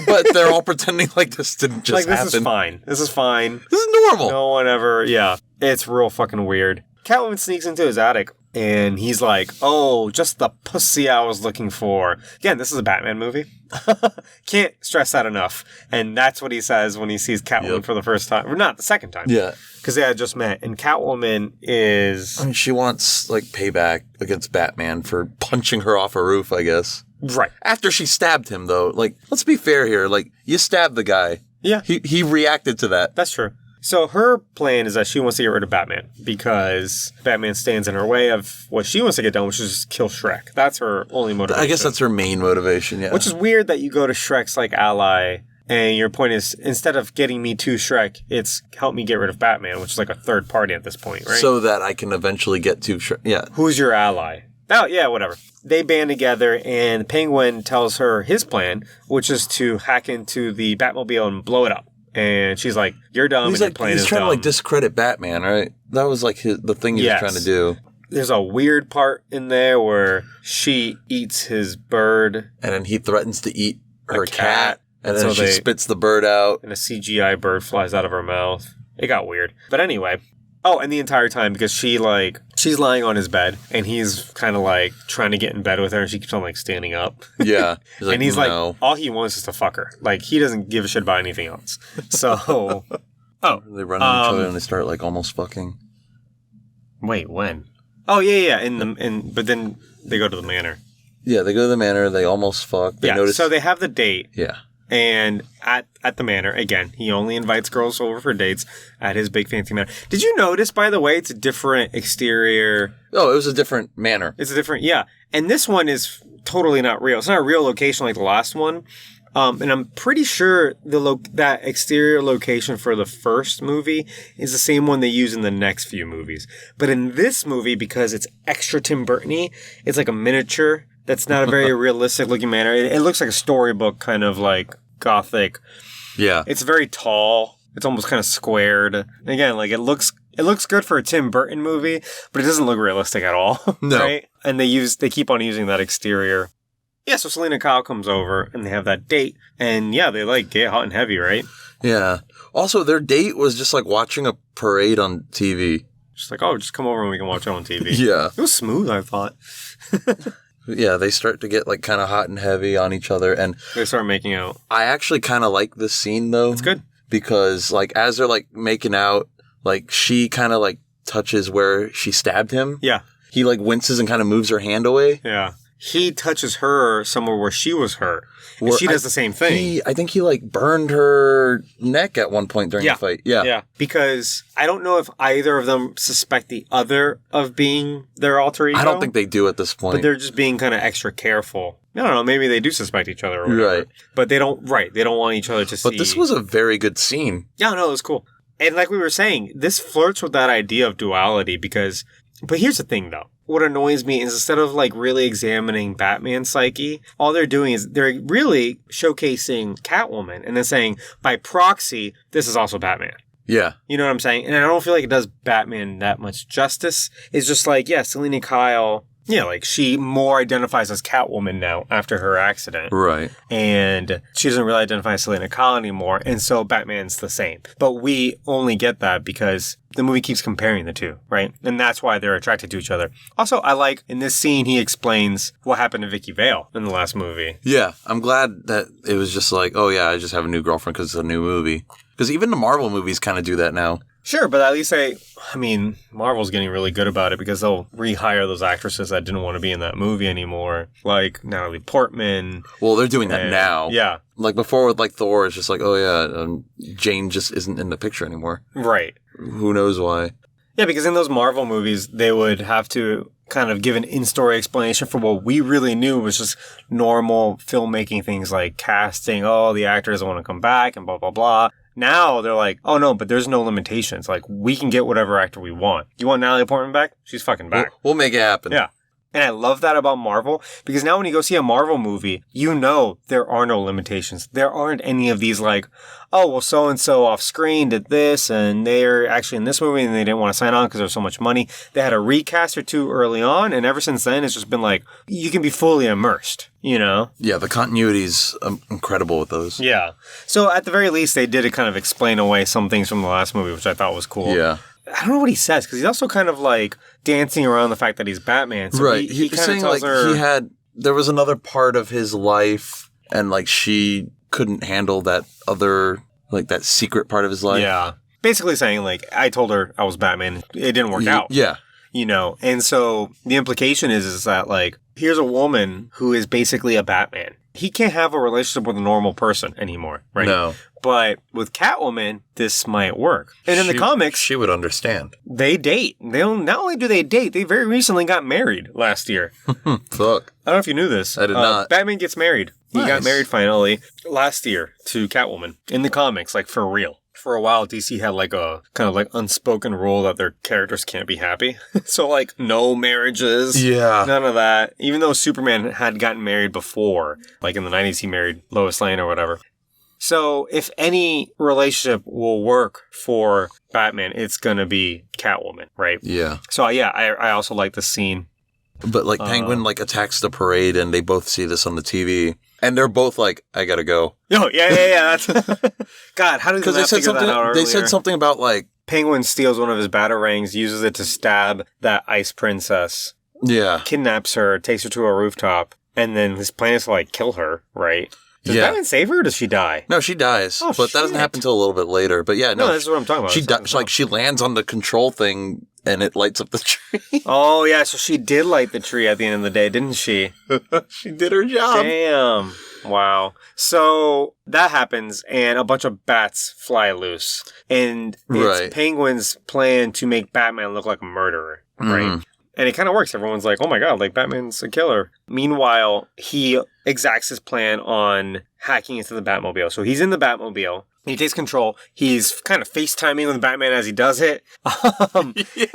But they're all pretending like this didn't just happen. Like, this is fine. This is fine. This is normal. No one ever, It's real fucking weird. Catwoman sneaks into his attic, and he's like, oh, just the pussy I was looking for. Again, this is a Batman movie. Can't stress that enough. And that's what he says when he sees Catwoman for the first time. Or not, the second time. Yeah. Because they had just met. And Catwoman is... I mean, she wants, like, payback against Batman for punching her off a roof, I guess. Right. After she stabbed him, though. Like, let's be fair here. Like, you stabbed the guy. Yeah. He reacted to that. That's true. So her plan is that she wants to get rid of Batman because Batman stands in her way of what she wants to get done, which is just kill Shrek. That's her only motivation. I guess that's her main motivation, yeah. Which is weird that you go to Shrek's, like, ally, and your point is, instead of getting me to Shrek, it's help me get rid of Batman, which is like a third party at this point, right? So that I can eventually get to Shrek, yeah. Who's your ally? Oh, yeah, whatever. They band together, and Penguin tells her his plan, which is to hack into the Batmobile and blow it up. And she's like, "You're dumb." He's and your plan he's is trying dumb. to like discredit Batman, right? That was like the thing he was trying to do. There's a weird part in there where she eats his bird, and then he threatens to eat her cat, and then so she spits the bird out, and a CGI bird flies out of her mouth. It got weird, but anyway. Oh, and the entire time, because she's lying on his bed, and he's kind of like trying to get in bed with her, and she keeps on like standing up. Yeah. He's like, all he wants is to fuck her. Like, he doesn't give a shit about anything else. So, they run into each other and they start like almost fucking. Wait, when? Oh, yeah. But then they go to the manor. Yeah, they go to the manor, they almost fuck. So they have the date. Yeah. And at the manor, again, he only invites girls over for dates at his big fancy manor. Did you notice, by the way, it's a different exterior? Oh, it was a different manor. It's a different, yeah. And this one is totally not real. It's not a real location like the last one. And I'm pretty sure that exterior location for the first movie is the same one they use in the next few movies. But in this movie, because it's extra Tim Burton-y, it's like a miniature. That's not a very realistic looking manor. It looks like a storybook kind of like gothic. Yeah. It's very tall. It's almost kind of squared. And again, like it looks good for a Tim Burton movie, but it doesn't look realistic at all. No. Right? And they keep on using that exterior. Yeah, so Selena Kyle comes over and they have that date. And yeah, they like get hot and heavy, right? Yeah. Also, their date was just like watching a parade on TV. Just like, oh, just come over and we can watch it on TV. Yeah. It was smooth, I thought. Yeah, they start to get like kind of hot and heavy on each other, and they start making out. I actually kind of like this scene though. It's good because like as they're like making out, like she kind of like touches where she stabbed him. Yeah, he like winces and kind of moves her hand away. Yeah, he touches her somewhere where she was hurt. And she does the same thing. I think he like burned her neck at one point during the fight. Yeah. Because I don't know if either of them suspect the other of being their alter ego. I don't think they do at this point. But they're just being kind of extra careful. I don't know. Maybe they do suspect each other or whatever. Right. But they don't want each other to see. But this was a very good scene. Yeah, no, it was cool. And like we were saying, this flirts with that idea of duality because... But here's the thing, though. What annoys me is instead of like really examining Batman's psyche, all they're doing is they're really showcasing Catwoman and then saying, by proxy, this is also Batman. Yeah. You know what I'm saying? And I don't feel like it does Batman that much justice. It's just like, yeah, Selena Kyle, yeah, like she more identifies as Catwoman now after her accident. Right. And she doesn't really identify as Selena Kyle anymore. And so Batman's the same. But we only get that because the movie keeps comparing the two, right? And that's why they're attracted to each other. Also, I like in this scene, he explains what happened to Vicky Vale in the last movie. Yeah. I'm glad that it was just like, oh yeah, I just have a new girlfriend because it's a new movie. Because even the Marvel movies kind of do that now. Sure, but at least Marvel's getting really good about it because they'll rehire those actresses that didn't want to be in that movie anymore, like Natalie Portman. Well, they're doing that now. Yeah. Like before with like Thor, it's just like, oh yeah, Jane just isn't in the picture anymore. Right. Who knows why? Yeah, because in those Marvel movies, they would have to kind of give an in-story explanation for what we really knew was just normal filmmaking things like casting, oh, the actor doesn't want to come back and blah, blah, blah. Now they're like, oh no, but there's no limitations. Like, we can get whatever actor we want. You want Natalie Portman back? She's fucking back. We'll make it happen. Yeah. And I love that about Marvel because now when you go see a Marvel movie, you know there are no limitations. There aren't any of these like, oh, well, so-and-so off screen did this and they're actually in this movie and they didn't want to sign on because there's so much money. They had a recast or two early on, and ever since then, it's just been like, you can be fully immersed, you know? Yeah, the continuity's incredible with those. Yeah. So at the very least, they did kind of explain away some things from the last movie, which I thought was cool. Yeah. I don't know what he says because he's also kind of like dancing around the fact that he's Batman. So right. He He's kind saying of tells like her there was another part of his life and like she couldn't handle that other, like that secret part of his life. Yeah. Basically saying like, I told her I was Batman. It didn't work out. Yeah. You know, and so the implication is that like, here's a woman who is basically a Batman. He can't have a relationship with a normal person anymore, right? No. But with Catwoman, this might work. And in the comics, she would understand. They date. Not only do they date, they very recently got married last year. Fuck. I don't know if you knew this. I did not. Batman gets married. He Nice. got married finally last year to Catwoman in the comics, like for real. For a while, DC had like a kind of like unspoken rule that their characters can't be happy. So like no marriages. Yeah. None of that. Even though Superman had gotten married before, like in the 90s, he married Lois Lane or whatever. So if any relationship will work for Batman, it's going to be Catwoman, right? Yeah. So yeah, I also like the scene. But like Penguin like attacks the parade and they both see this on the TV. And they're both like, I gotta go. Oh, yeah. That's God, how did they not figure that out earlier? They said something about like... Penguin steals one of his batarangs, uses it to stab that ice princess. Yeah. Kidnaps her, takes her to a rooftop, and then his plan is to like kill her, right? Does Batman save her or does she die? No, she dies. Oh, but that doesn't happen until a little bit later. But yeah, no. That's what I'm talking about. She lands on the control thing and it lights up the tree. Oh, yeah. So she did light the tree at the end of the day, didn't she? She did her job. Damn. Wow. So that happens and a bunch of bats fly loose. And it's Penguin's plan to make Batman look like a murderer, right? And it kind of works. Everyone's like, oh my God, like Batman's a killer. Meanwhile, he exacts his plan on hacking into the Batmobile. So he's in the Batmobile. He takes control. He's kind of FaceTiming with Batman as he does it.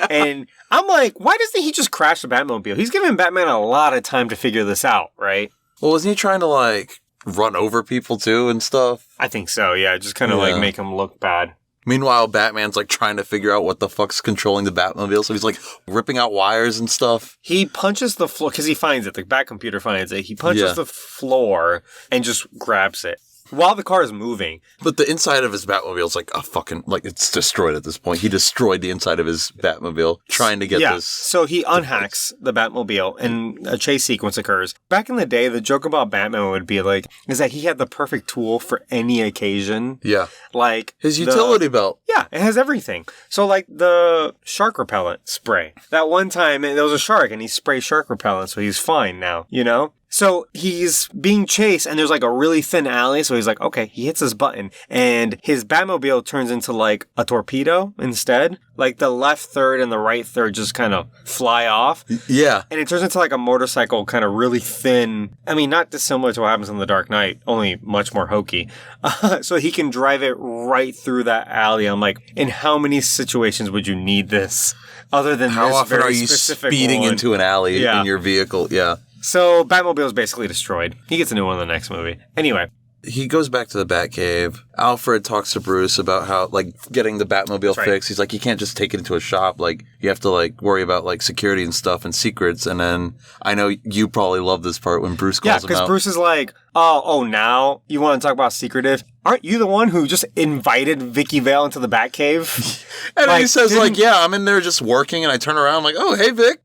And I'm like, why doesn't he just crash the Batmobile? He's giving Batman a lot of time to figure this out, right? Well, wasn't he trying to like run over people too and stuff? I think so, yeah. Just kind of like make him look bad. Meanwhile, Batman's like trying to figure out what the fuck's controlling the Batmobile, so he's like ripping out wires and stuff. He punches the floor, because he finds it, the Batcomputer finds it. He punches the floor and just grabs it while the car is moving. But the inside of his Batmobile is like a fucking, like it's destroyed at this point. He destroyed the inside of his Batmobile trying to get this. So he unhacks the Batmobile and a chase sequence occurs. Back in the day, the joke about Batman would be like, is that he had the perfect tool for any occasion. Yeah. Like his utility belt. Yeah, it has everything. So like the shark repellent spray. That one time there was a shark and he sprayed shark repellent, so he's fine now, you know? So he's being chased and there's like a really thin alley. So he's like, okay, he hits this button and his Batmobile turns into like a torpedo instead. Like the left third and the right third just kind of fly off. Yeah. And it turns into like a motorcycle, kind of really thin. I mean, not dissimilar to what happens in The Dark Knight, only much more hokey. So he can drive it right through that alley. I'm like, in how many situations would you need this other than how this often very are you specific speeding one? into an alley in your vehicle? Yeah. So Batmobile is basically destroyed. He gets a new one in the next movie. Anyway. He goes back to the Batcave. Alfred talks to Bruce about how, like, getting the Batmobile fixed. He's like, you can't just take it into a shop. Like, you have to, like, worry about, like, security and stuff and secrets. And then I know you probably love this part when Bruce calls him out. Yeah, because Bruce is like, oh, now you want to talk about secretive? Aren't you the one who just invited Vicky Vale into the Batcave? And like, he says, like, yeah, I'm in there just working. And I turn around, I'm like, oh, hey, Vic.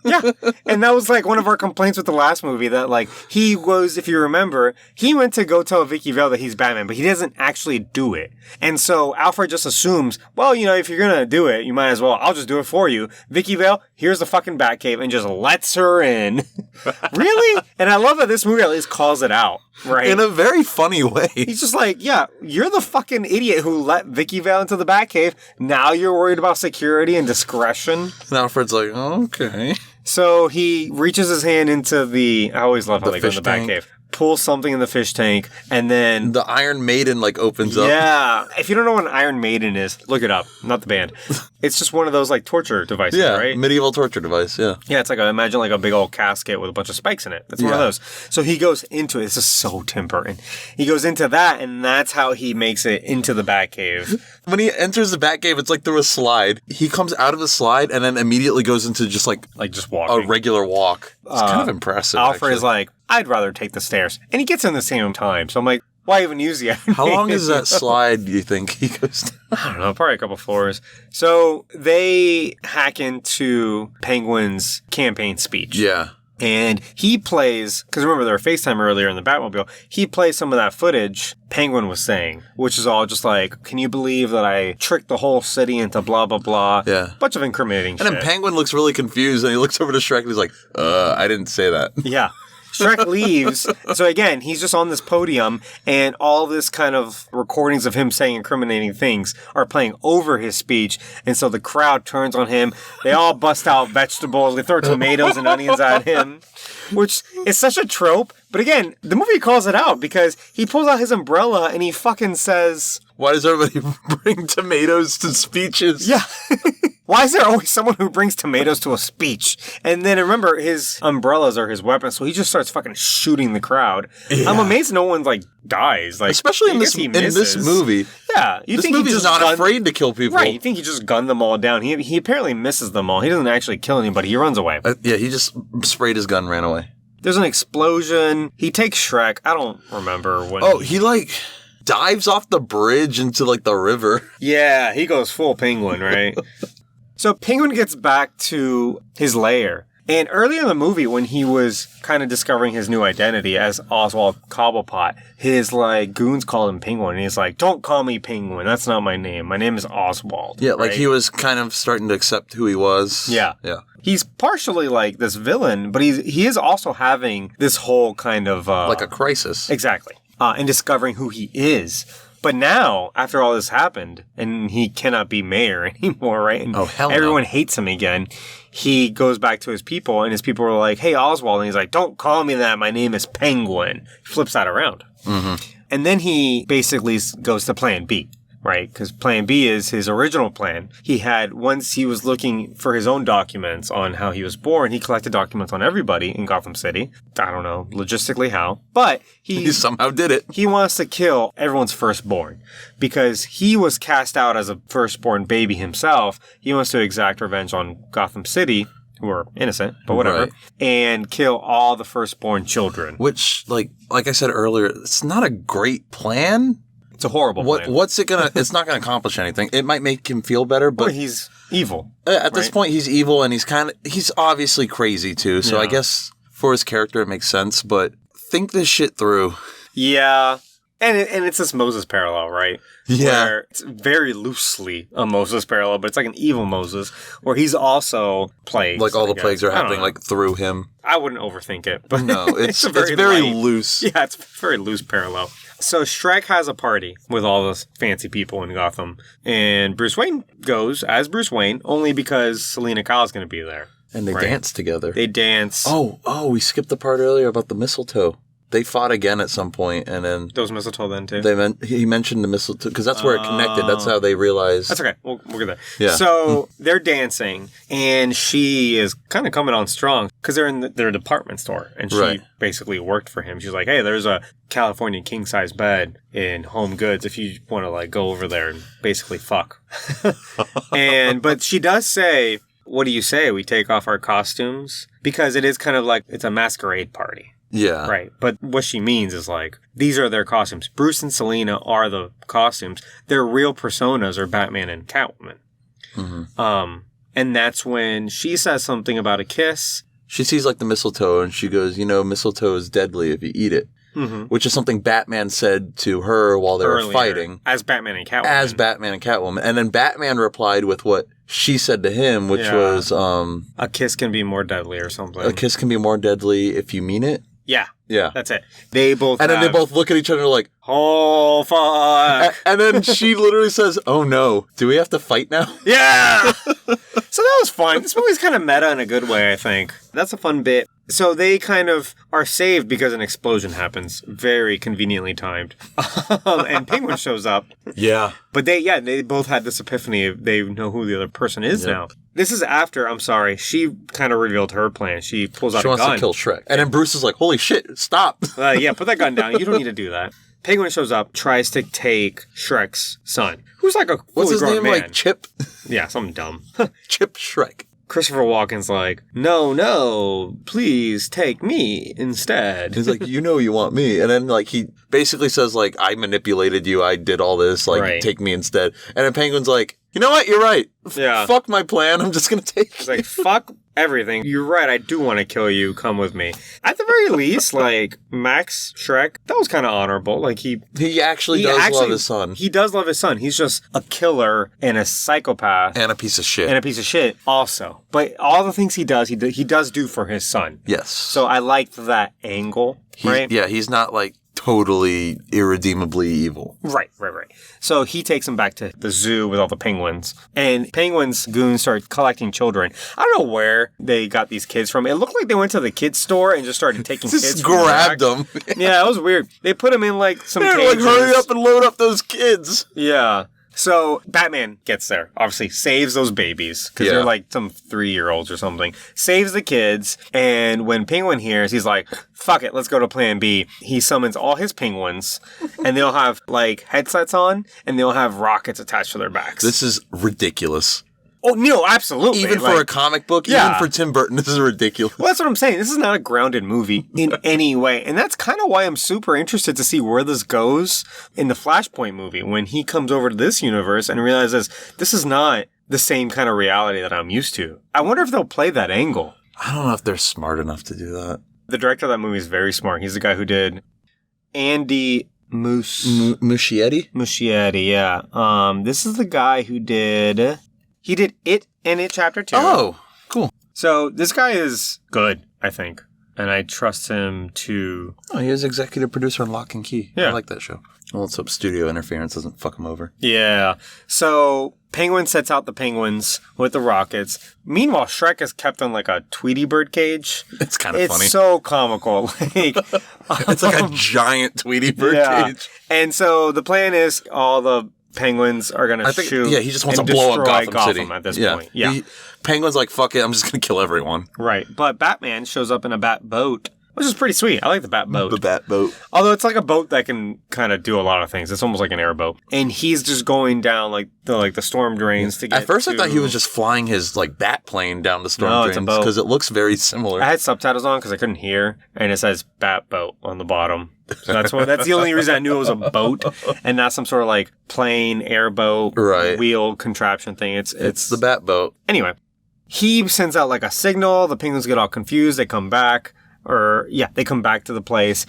Yeah. And that was like one of our complaints with the last movie that like he was, if you remember, he went to go tell Vicky Vale that he's Batman, but he doesn't actually do it. And so Alfred just assumes, well, you know, if you're going to do it, you might as well, I'll just do it for you. Vicky Vale, here's the fucking Batcave and just lets her in. Really? And I love that this movie at least calls it out, right? In a very funny way. He's just like, yeah, you're the fucking idiot who let Vicky Vale into the Batcave. Now you're worried about security and discretion. And Alfred's like, oh, okay. So he reaches his hand into I always love how they go in the Batcave. Pulls something in the fish tank, and then the Iron Maiden like opens up. Yeah, if you don't know what an Iron Maiden is, look it up. Not the band. It's just one of those like torture devices, right? Medieval torture device. Yeah, it's like imagine like a big old casket with a bunch of spikes in it. That's one of those. So he goes into it. This is so Tim Burton. He goes into that, and that's how he makes it into the Batcave. When he enters the Batcave, it's like through a slide. He comes out of the slide and then immediately goes into just just walking. A regular walk. It's kind of impressive. Alfred is like, I'd rather take the stairs. And he gets in the same time. So I'm like, why even use the Iron How long is that slide, do you think he goes down? I don't know, probably a couple floors. So they hack into Penguin's campaign speech. Yeah. And he plays, because remember there were FaceTime earlier in the Batmobile, he plays some of that footage Penguin was saying, which is all just like, can you believe that I tricked the whole city into blah, blah, blah. Yeah. Bunch of incriminating shit. And then Penguin looks really confused and he looks over to Shrek and he's like, I didn't say that. Yeah. Shrek leaves. So again, he's just on this podium and all this kind of recordings of him saying incriminating things are playing over his speech. And so the crowd turns on him. They all bust out vegetables. They throw tomatoes and onions at him, which is such a trope. But again, the movie calls it out because he pulls out his umbrella and he fucking says, Why does everybody bring tomatoes to speeches? Yeah. Why is there always someone who brings tomatoes to a speech? And then remember, his umbrellas are his weapons, so he just starts fucking shooting the crowd. Yeah. I'm amazed no one, like, dies. Like, especially in this movie. Yeah. This movie's not afraid to kill people. Right. You think he just gunned them all down. He apparently misses them all. He doesn't actually kill anybody. He runs away. Yeah, he just sprayed his gun and ran away. There's an explosion. He takes Shrek. I don't remember when. Oh, he like dives off the bridge into like the river. Yeah, he goes full Penguin, right? So Penguin gets back to his lair. And earlier in the movie, when he was kind of discovering his new identity as Oswald Cobblepot, his like goons called him Penguin. And he's like, don't call me Penguin. That's not my name. My name is Oswald. Yeah, like he was kind of starting to accept who he was. Yeah. Yeah. He's partially like this villain, but he is also having this whole kind of... like a crisis. Exactly. And discovering who he is. But now, after all this happened, and he cannot be mayor anymore, right? And everyone hates him again. He goes back to his people, and his people are like, hey, Oswald. And he's like, don't call me that. My name is Penguin. He flips that around. Mm-hmm. And then he basically goes to plan B. Right, because Plan B is his original plan. He had, once he was looking for his own documents on how he was born, he collected documents on everybody in Gotham City. I don't know logistically how, but he somehow did it. He wants to kill everyone's firstborn because he was cast out as a firstborn baby himself. He wants to exact revenge on Gotham City, who are innocent, but whatever, and kill all the firstborn children. Which, like I said earlier, it's not a great plan. It's a horrible plan. What's it gonna... It's not gonna accomplish anything. It might make him feel better, but... Well, he's evil. At this point, he's evil, and he's obviously crazy, too. So I guess for his character, it makes sense, but think this shit through. Yeah. And it's this Moses parallel, right? Yeah. Where it's very loosely a Moses parallel, but it's like an evil Moses, where he's also plagues. Like all the plagues are happening, like, through him. I wouldn't overthink it, but... No, it's very loose. Yeah, it's a very loose parallel. So Shrek has a party with all those fancy people in Gotham, and Bruce Wayne goes as Bruce Wayne only because Selena Kyle's going to be there. And they dance together. They dance. Oh, we skipped the part earlier about the mistletoe. They fought again at some point, and then... There was mistletoe then, too? He mentioned the mistletoe, because that's where it connected. That's how they realized... That's okay. We'll get there. Yeah. So, they're dancing, and she is kind of coming on strong, because they're in their department store, and she basically worked for him. She's like, hey, there's a California king-size bed in Home Goods if you want to, like, go over there and basically fuck. But she does say, what do you say? We take off our costumes? Because it is kind of like, it's a masquerade party. Yeah. Right. But what she means is like, these are their costumes. Bruce and Selena are the costumes. Their real personas are Batman and Catwoman. Mm-hmm. And that's when she says something about a kiss. She sees like the mistletoe and she goes, mistletoe is deadly if you eat it. Mm-hmm. Which is something Batman said to her while they were fighting. As Batman and Catwoman. And then Batman replied with what she said to him, which was... a kiss can be more deadly or something. A kiss can be more deadly if you mean it. Yeah. Yeah. That's it. They both then they both look at each other like, oh, fuck. And then she literally says, oh, no. Do we have to fight now? Yeah. So that was fun. This movie's kind of meta in a good way, I think. That's a fun bit. So they kind of are saved because an explosion happens. Very conveniently timed. And Penguin shows up. Yeah. But they both had this epiphany. They know who the other person is now. This is after, she kind of revealed her plan. She pulls out a gun. She wants to kill Shrek. And then Bruce is like, holy shit, stop. Put that gun down. You don't need to do that. Penguin shows up, tries to take Shrek's son, who's like a fully grown man. Like Chip? Yeah, something dumb. Chip Shrek. Christopher Walken's like, no, please take me instead. He's like, you want me. And then like he basically says like, I manipulated you. I did all this. Like, take me instead. And then Penguin's like, you know what? You're right. Yeah. Fuck my plan. I'm just going to take He's like, fuck everything. You're right. I do want to kill you. Come with me. At the very least, like, Max Shrek, that was kind of honorable. Like, he actually does love his son. He does love his son. He's just a killer and a psychopath. And a piece of shit. Also. But all the things he does do for his son. Yes. So I liked that angle, right? Yeah, he's not like totally irredeemably evil. Right. So he takes him back to the zoo with all the penguins. And penguins goons start collecting children. I don't know where they got these kids from. It looked like they went to the kids store and just started taking kids. Just grabbed them. Yeah, it was weird. They put them in like some They're cages. like, hurry up and load up those kids. Yeah. So Batman gets there, obviously saves those babies because they're like some 3-year-olds or something, saves the kids. And when Penguin hears, he's like, fuck it, let's go to plan B. He summons all his penguins and they'll have like headsets on and they'll have rockets attached to their backs. This is ridiculous. Oh, no, absolutely. Even for a comic book, even for Tim Burton, this is ridiculous. Well, that's what I'm saying. This is not a grounded movie in any way. And that's kind of why I'm super interested to see where this goes in the Flashpoint movie when he comes over to this universe and realizes this is not the same kind of reality that I'm used to. I wonder if they'll play that angle. I don't know if they're smart enough to do that. The director of that movie is very smart. He's the guy who did Andy Muschietti? Muschietti, yeah. This is the guy who did... He did It and It Chapter 2. Oh, cool. So this guy is good, I think. And I trust him to... Oh, he is executive producer on Lock and Key. Yeah. I like that show. Well, let's hope studio interference doesn't fuck him over. Yeah. So Penguin sets out the penguins with the rockets. Meanwhile, Shrek is kept in like a Tweety bird cage. It's kind of funny. It's so comical. Like, it's like a giant Tweety bird cage. And so the plan is all the... penguins are going to shoot. Yeah, he just wants to blow up Gotham City at this point. Yeah. Penguin's like, fuck it, I'm just going to kill everyone. Right. But Batman shows up in a bat boat, which is pretty sweet. I like the bat boat. The bat boat. Although it's like a boat that can kind of do a lot of things. It's almost like an airboat. And he's just going down like the storm drains to get At first I thought he was just flying his like bat plane down the storm drains because it looks very similar. I had subtitles on because I couldn't hear, and it says bat boat on the bottom. So that's the only reason I knew it was a boat and not some sort of like plane, airboat, wheel contraption thing. It's the bat boat. Anyway, he sends out like a signal. The penguins get all confused. They come back. They come back to the place.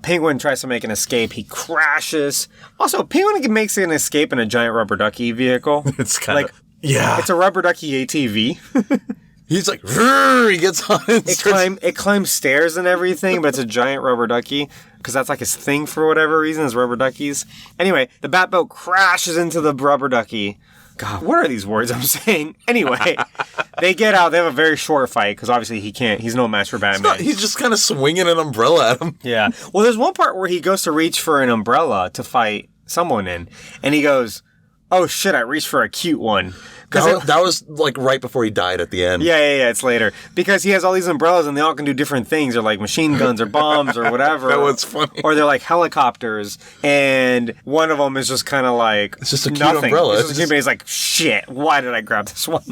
Penguin tries to make an escape. He crashes. Also, Penguin makes an escape in a giant rubber ducky vehicle. It's kind of... Yeah. It's a rubber ducky ATV. He's like, he gets on it. It climbs stairs and everything, but it's a giant rubber ducky because that's like his thing for whatever reason, is rubber duckies. Anyway, the Batboat crashes into the rubber ducky. God, what are these words I'm saying? Anyway, they get out. They have a very short fight because obviously he's no match for Batman. He's just kind of swinging an umbrella at him. Yeah. Well, there's one part where he goes to reach for an umbrella to fight someone in, and he goes, oh shit, I reached for a cute one. That was like right before he died at the end. Yeah, it's later. Because he has all these umbrellas and they all can do different things. They're like machine guns or bombs or whatever. That was funny. Or they're like helicopters. And one of them is just kind of like it's just a cute nothing. umbrella. It's just he's like, shit, why did I grab this one?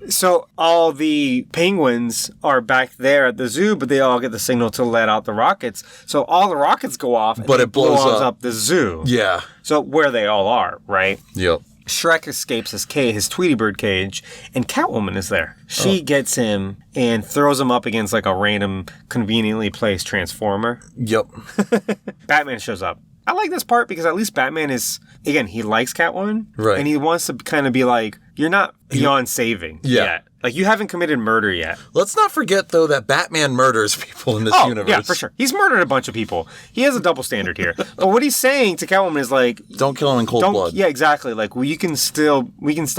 So all the penguins are back there at the zoo, but they all get the signal to let out the rockets. So all the rockets go off, but it blows up the zoo. Yeah. So where they all are, right? Yep. Shrek escapes his Tweety bird cage, and Catwoman is there. She gets him and throws him up against like a random, conveniently placed transformer. Yep. Batman shows up. I like this part because at least Batman is, again, he likes Catwoman. Right. And he wants to kind of be like, you're not beyond saving yet. Like, you haven't committed murder yet. Let's not forget, though, that Batman murders people in this universe. Yeah, for sure. He's murdered a bunch of people. He has a double standard here. But what he's saying to Catwoman is like... Don't kill him in cold blood. Yeah, exactly. Like, we can still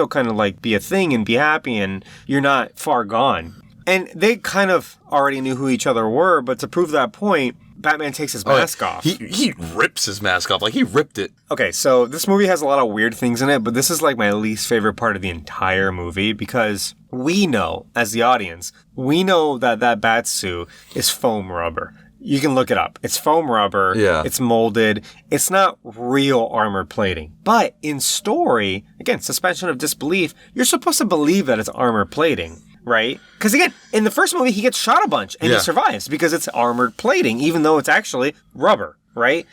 kind of like be a thing and be happy and you're not far gone. And they kind of already knew who each other were, but to prove that point... Batman takes his mask off. He rips his mask off. Like, he ripped it. Okay, so this movie has a lot of weird things in it, but this is like my least favorite part of the entire movie because we know, as the audience, we know that Batsuit is foam rubber. You can look it up. It's foam rubber. Yeah. It's molded. It's not real armor plating. But in story, again, suspension of disbelief, you're supposed to believe that it's armor plating. Right? Because again, in the first movie, he gets shot a bunch and he survives because it's armored plating, even though it's actually rubber, right?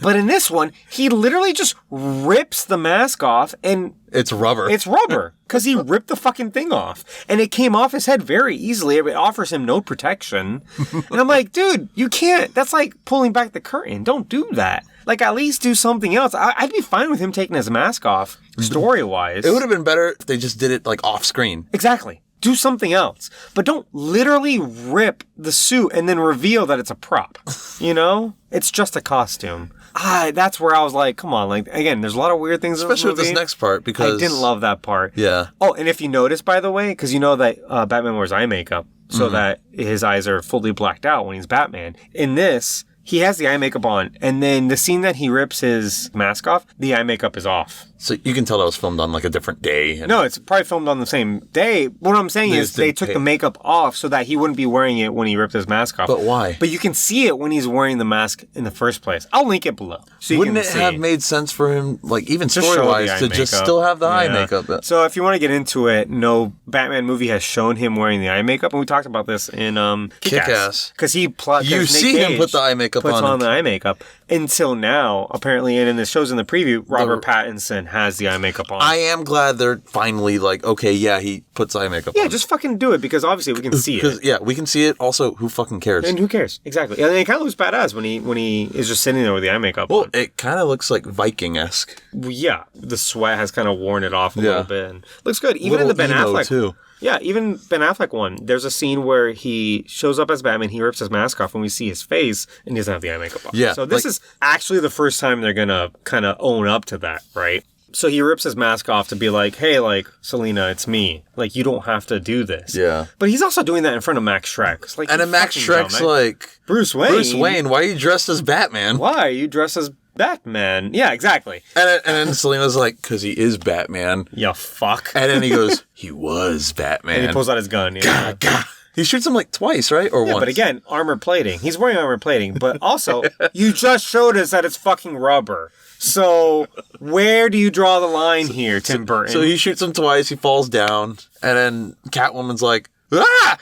But in this one, he literally just rips the mask off and... It's rubber. It's rubber. Because he ripped the fucking thing off. And it came off his head very easily. It offers him no protection. And I'm like, dude, you can't. That's like pulling back the curtain. Don't do that. Like, at least do something else. I'd be fine with him taking his mask off, story-wise. It would have been better if they just did it, like, off-screen. Exactly. Do something else. But don't literally rip the suit and then reveal that it's a prop. You know? It's just a costume. That's where I was like, come on. Like, again, there's a lot of weird things in this Especially movie. with this next part, because... I didn't love that part. Yeah. Oh, and if you notice, by the way, because you know that Batman wears eye makeup so that his eyes are fully blacked out when he's Batman. In this... he has the eye makeup on, and then the scene that he rips his mask off, the eye makeup is off. So you can tell that was filmed on like a different day. No, it's probably filmed on the same day. What I'm saying is they took the makeup off so that he wouldn't be wearing it when he ripped his mask off. But why? But you can see it when he's wearing the mask in the first place. I'll link it below. So Wouldn't it have made sense for him, like even story-wise, to just still have the eye makeup? So if you want to get into it, no Batman movie has shown him wearing the eye makeup, and we talked about this in Kick-Ass. Because you see him put the eye makeup puts on. on the eye makeup. Until now, apparently, and in the shows in the preview, Robert Pattinson has the eye makeup on. I am glad they're finally like, okay, yeah, he puts eye makeup on. Yeah, just fucking do it, because obviously we can see it. Yeah, we can see it. Also, who fucking cares? And who cares? Exactly. And it kind of looks badass when he is just sitting there with the eye makeup on. Well, it kind of looks like Viking-esque. Yeah, the sweat has kind of worn it off a little bit. And looks good. Even in the Ben Affleck too. Yeah, even Ben Affleck one. There's a scene where he shows up as Batman, he rips his mask off, and we see his face, and he doesn't have the eye makeup on. Yeah. So this is actually the first time they're going to kind of own up to that, right? So he rips his mask off to be like, hey, like, Selina, it's me. Like, you don't have to do this. Yeah. But he's also doing that in front of Max Schreck. It's like, and then Max Schreck's like, Bruce Wayne, why are you dressed as Batman? Why are you dressed as Batman? Yeah, exactly. And then Selina's like, because he is Batman. Yeah, fuck. And then he goes, he was Batman. And he pulls out his gun. Yeah. God. He shoots him like twice, right? Or once? But again, armor plating. He's wearing armor plating. But also, you just showed us that it's fucking rubber. So, where do you draw the line here, Tim Burton? So he shoots him twice, he falls down, and then Catwoman's like, ah!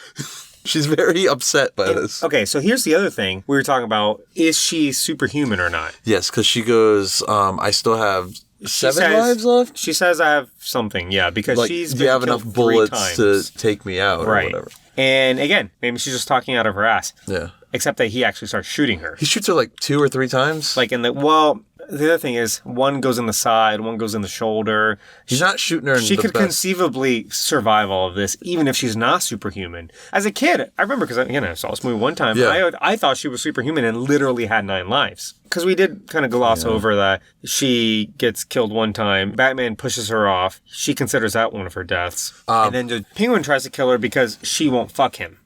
She's very upset by this. Okay, so here's the other thing we were talking about. Is she superhuman or not? Yes, because she goes, I still have 7 lives left? She says I have something, yeah, because like, she's been do you have killed enough bullets 3 times to take me out or whatever? And again, maybe she's just talking out of her ass. Yeah. Except that he actually starts shooting her. He shoots her like 2 or 3 times? Like the other thing is, one goes in the side, one goes in the shoulder. He's not shooting her in She could conceivably survive all of this, even if she's not superhuman. As a kid, I remember, because I saw this movie one time, I thought she was superhuman and literally had 9 lives. Because we did kind of gloss over that she gets killed one time, Batman pushes her off, she considers that one of her deaths, and then the Penguin tries to kill her because she won't fuck him.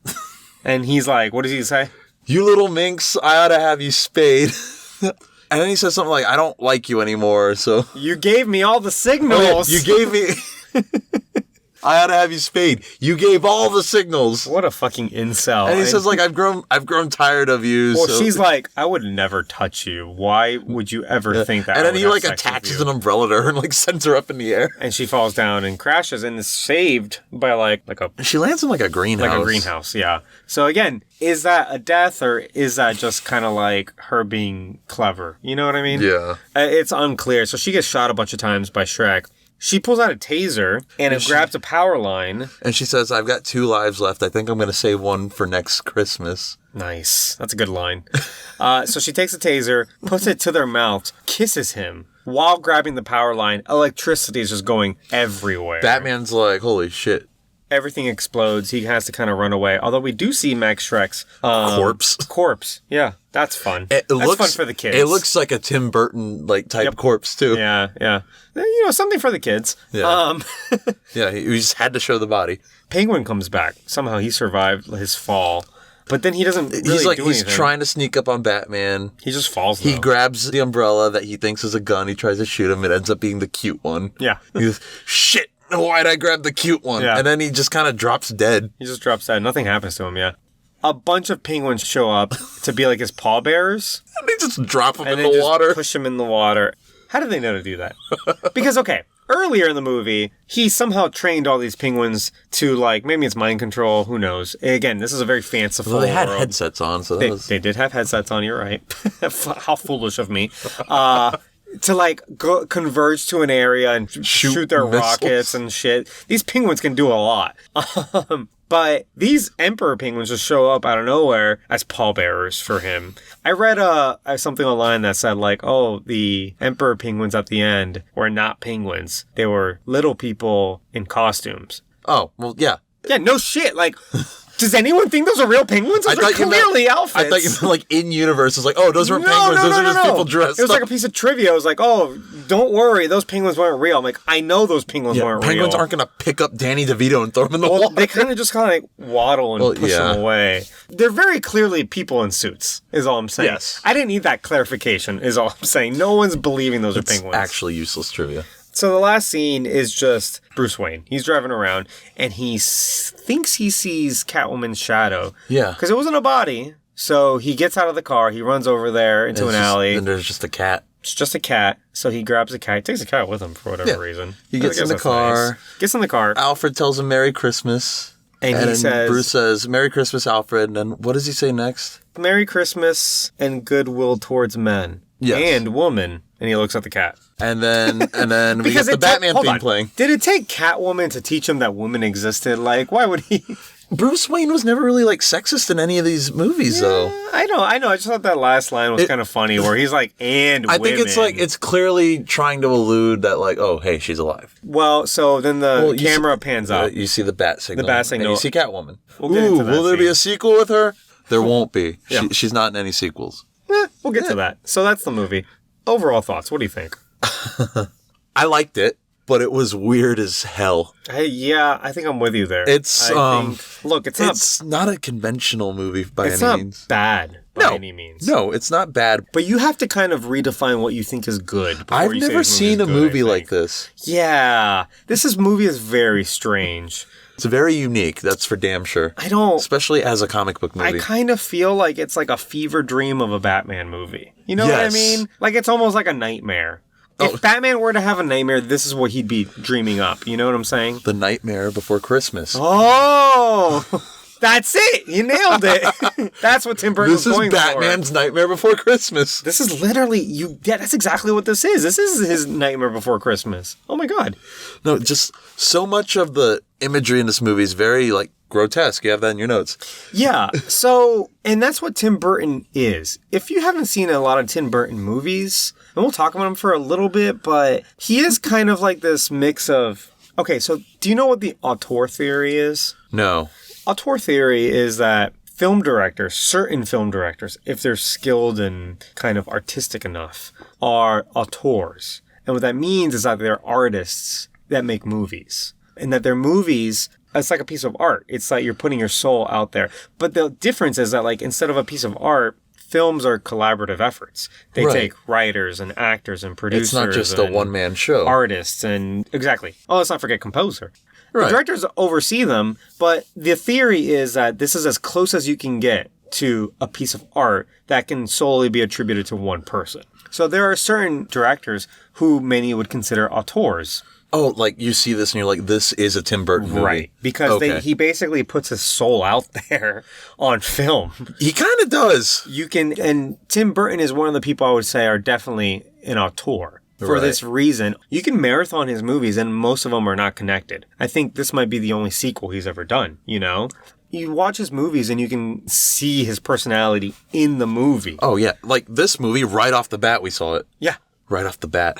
And he's like, what does he say? You little minx, I ought to have you spayed. And then he says something like, I don't like you anymore, so... You gave me all the signals! Oh, yeah, you gave me... I ought to have you spayed. You gave all the signals. What a fucking incel. And he says, like, I've grown tired of you. Well, she's like, I would never touch you. Why would you ever think that? And then he, like, attaches an umbrella to her and, like, sends her up in the air. And she falls down and crashes and is saved by, like a... She lands in, like, a greenhouse. Like a greenhouse, yeah. So, again, is that a death or is that just kind of like her being clever? You know what I mean? Yeah. It's unclear. So she gets shot a bunch of times by Shrek. She pulls out a taser and it grabs a power line. And she says, I've got 2 lives left. I think I'm going to save one for next Christmas. Nice. That's a good line. So she takes a taser, puts it to their mouths, kisses him while grabbing the power line. Electricity is just going everywhere. Batman's like, holy shit. Everything explodes. He has to kind of run away. Although we do see Max Schreck's corpse. Yeah, that's fun. That's fun for the kids. It looks like a Tim Burton type corpse too. Yeah. Something for the kids. Yeah. Yeah, he just had to show the body. Penguin comes back. Somehow he survived his fall. But then he doesn't really do anything. He's trying to sneak up on Batman. He just falls, He grabs the umbrella that he thinks is a gun. He tries to shoot him. It ends up being the cute one. Yeah. He goes, shit. Why'd I grab the cute one? Yeah. And then he just kind of drops dead. He just drops dead. Nothing happens to him, yeah. A bunch of penguins show up to be like his pallbearers. And they just drop him in the water. Push him in the water. How did they know to do that? Because, okay, earlier in the movie, he somehow trained all these penguins to, maybe it's mind control. Who knows? Again, this is a very fanciful Well, they had world. headsets on, so They did have headsets on, you're right. How foolish of me. To go converge to an area and shoot their missiles. Rockets and shit. These penguins can do a lot. But these emperor penguins just show up out of nowhere as pallbearers for him. I read something online that said the emperor penguins at the end were not penguins. They were little people in costumes. Oh, well, yeah. Yeah, no shit. Like, does anyone think those are real penguins? Those are clearly outfits. I thought you meant like in universe. It's like, oh, those weren't penguins. Those are just people dressed. It was like a piece of trivia. I was like, oh, don't worry, those penguins weren't real. I'm like, I know those penguins weren't real. Penguins aren't going to pick up Danny DeVito and throw him in the water. They kind of just kind of like waddle and push them away. They're very clearly people in suits, is all I'm saying. Yes. I didn't need that clarification, is all I'm saying. No one's believing those are penguins. Actually useless trivia. So the last scene is just Bruce Wayne. He's driving around, and he thinks he sees Catwoman's shadow. Yeah. Because it wasn't a body. So he gets out of the car. He runs over there into an alley. And there's just a cat. It's just a cat. So he grabs a cat. He takes a cat with him for whatever reason. He gets in the car. Nice. Gets in the car. Alfred tells him Merry Christmas. And he says... Bruce says, Merry Christmas, Alfred. And what does he say next? Merry Christmas and goodwill towards men. Yes. And woman. And he looks at the cat. And then we get the Batman theme playing. Did it take Catwoman to teach him that women existed? Like, why would he? Bruce Wayne was never really like sexist in any of these movies, though. I know. I just thought that last line was kind of funny, where he's like, "And women." I think it's clearly trying to allude that, like, oh, hey, she's alive. Well, so then the camera pans up. You see the bat signal. The bat signal. And you see Catwoman. We'll get into that will there be a sequel with her? There won't be. Yeah. She's not in any sequels. We'll get to that. So that's the movie. Overall thoughts. What do you think? I liked it, but it was weird as hell. Yeah, I think I'm with you there. It's it's not a conventional movie by any means. It's not bad by any means. No, it's not bad. But you have to kind of redefine what you think is good. I've never seen a movie like this. Yeah, this movie is very strange. It's very unique, that's for damn sure. Especially as a comic book movie. I kind of feel like it's like a fever dream of a Batman movie. You know what I mean? Like, it's almost like a nightmare. If Batman were to have a nightmare, this is what he'd be dreaming up. You know what I'm saying? The Nightmare Before Christmas. Oh! That's it! You nailed it! That's what Tim Burton was going for. This is Batman's Nightmare Before Christmas. This is literally... that's exactly what this is. This is his Nightmare Before Christmas. Oh my god. No, just so much of the imagery in this movie is very, like, grotesque. You have that in your notes. Yeah. So, and that's what Tim Burton is. If you haven't seen a lot of Tim Burton movies, and we'll talk about him for a little bit, but he is kind of like this mix of... Okay, so do you know what the auteur theory is? No. Auteur theory is that certain film directors, if they're skilled and kind of artistic enough, are auteurs. And what that means is that they're artists that make movies. And that their movies, it's like a piece of art. It's like you're putting your soul out there. But the difference is that, like, instead of a piece of art, films are collaborative efforts. They take writers and actors and producers. It's not just a one-man show. Artists and... Exactly. Oh, let's not forget composer. Right. The directors oversee them, but the theory is that this is as close as you can get to a piece of art that can solely be attributed to one person. So there are certain directors who many would consider auteurs. Oh, like you see this and you're like, this is a Tim Burton movie. Right. Because he basically puts his soul out there on film. He kind of does. And Tim Burton is one of the people I would say are definitely an auteur. For this reason, you can marathon his movies and most of them are not connected. I think this might be the only sequel he's ever done, you know? You watch his movies and you can see his personality in the movie. Oh, yeah. Like this movie, right off the bat, we saw it. Yeah. Right off the bat.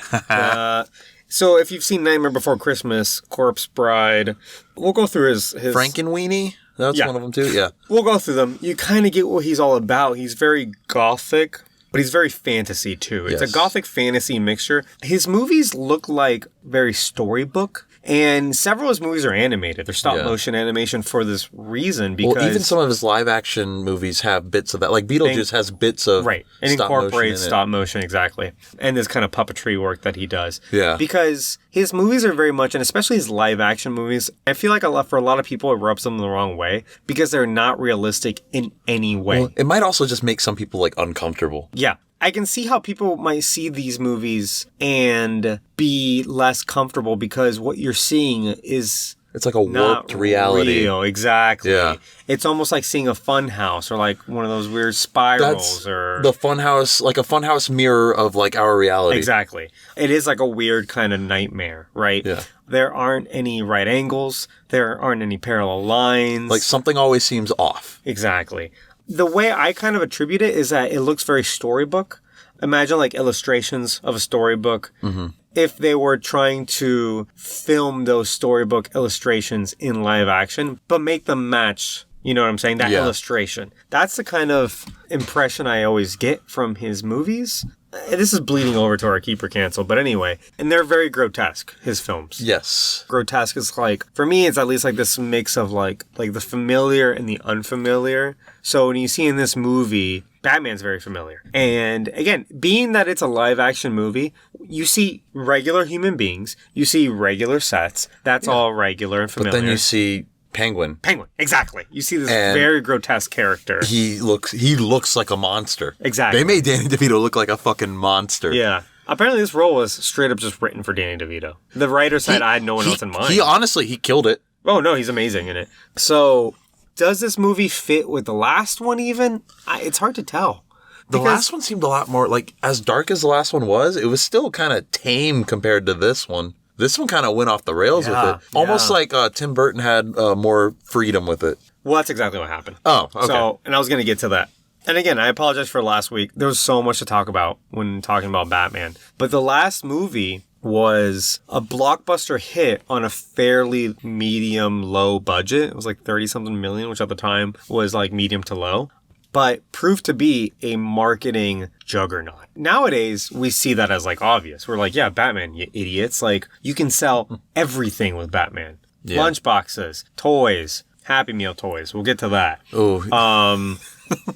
So if you've seen Nightmare Before Christmas, Corpse Bride, we'll go through his... Frankenweenie? That's one of them too? Yeah. We'll go through them. You kind of get what he's all about. He's very gothic, but he's very fantasy too. It's a gothic fantasy mixture. His movies look like very storybook. And several of his movies are animated. They're stop-motion animation for this reason because... Well, even some of his live-action movies have bits of that. Like Beetlejuice has bits of and incorporates stop-motion, exactly. And this kind of puppetry work that he does. Yeah. Because his movies are very much, and especially his live-action movies, I feel like for a lot of people it rubs them the wrong way because they're not realistic in any way. Well, it might also just make some people, like, uncomfortable. Yeah. I can see how people might see these movies and be less comfortable because what you're seeing is... It's like a warped reality. Real, exactly. Yeah. It's almost like seeing a fun house or like one of those weird spirals the fun house, like a fun house mirror of like our reality. Exactly. It is like a weird kind of nightmare, right? Yeah. There aren't any right angles. There aren't any parallel lines. Like something always seems off. Exactly. The way I kind of attribute it is that it looks very storybook. Imagine like illustrations of a storybook. Mm-hmm. if they were trying to film those storybook illustrations in live action, but make them match, you know what I'm saying? That illustration. That's the kind of impression I always get from his movies. This is bleeding over to our Keeper Cancel, but anyway. And they're very grotesque, his films. Yes. Grotesque is like, for me, it's at least like this mix of like the familiar and the unfamiliar. So when you see in this movie, Batman's very familiar. And again, being that it's a live action movie, you see regular human beings, you see regular sets. That's all regular and familiar. But then you see Penguin, exactly. You see this very grotesque character. He looks like a monster. Exactly. They made Danny DeVito look like a fucking monster. Yeah. Apparently this role was straight up just written for Danny DeVito. The writer said I had no one else in mind. He killed it. Oh, no, he's amazing in it. So, does this movie fit with the last one even? It's hard to tell. The last one seemed a lot more, like, as dark as the last one was, it was still kind of tame compared to this one. This one kind of went off the rails with it. Almost like Tim Burton had more freedom with it. Well, that's exactly what happened. Oh, okay. So, and I was going to get to that. And again, I apologize for last week. There was so much to talk about when talking about Batman. But the last movie was a blockbuster hit on a fairly medium low budget. It was like 30-something million, which at the time was like medium to low. But proved to be a marketing juggernaut. Nowadays, we see that as like obvious. We're like, yeah, Batman, you idiots. Like, you can sell everything with Batman. Yeah. Lunchboxes, toys, Happy Meal toys. We'll get to that. Oh.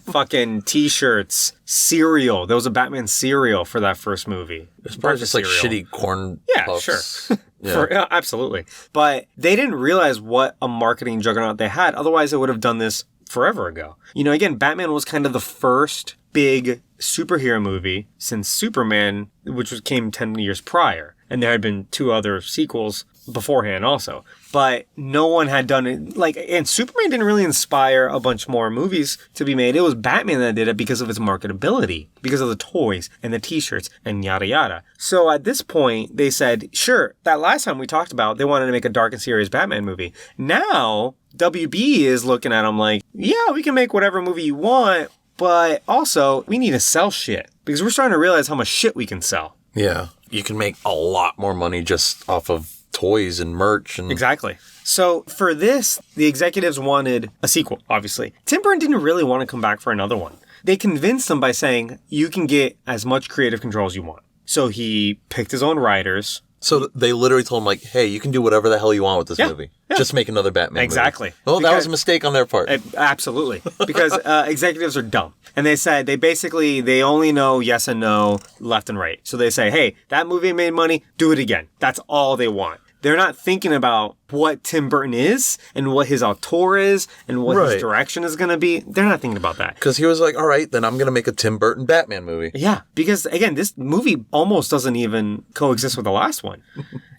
Fucking t-shirts, cereal. There was a Batman cereal for that first movie. It's probably just like shitty corn puffs. Sure. Yeah, absolutely. But they didn't realize what a marketing juggernaut they had. Otherwise, they would have done this forever ago. You know, again, Batman was kind of the first big superhero movie since Superman, which came 10 years prior. And there had been 2 other sequels beforehand also. But no one had done it. Like, and Superman didn't really inspire a bunch more movies to be made. It was Batman that did it because of its marketability, because of the toys and the t-shirts and yada yada. So at this point, they said, sure, that last time we talked about, they wanted to make a dark and serious Batman movie. Now, WB is looking at them like, yeah, we can make whatever movie you want, but also we need to sell shit because we're starting to realize how much shit we can sell. Yeah. You can make a lot more money just off of toys and merch. And Exactly. So for this, the executives wanted a sequel, obviously. Tim Burton didn't really want to come back for another one. They convinced him by saying, you can get as much creative control as you want. So he picked his own writers. So they literally told him, like, hey, you can do whatever the hell you want with this movie. Yeah. Just make another Batman Exactly. movie. Well, that was a mistake on their part. Absolutely. Because executives are dumb. And they said, they only know yes and no, left and right. So they say, hey, that movie made money, do it again. That's all they want. They're not thinking about what Tim Burton is and what his auteur is and what his direction is going to be. They're not thinking about that. Because he was like, all right, then I'm going to make a Tim Burton Batman movie. Yeah, because again, this movie almost doesn't even coexist with the last one.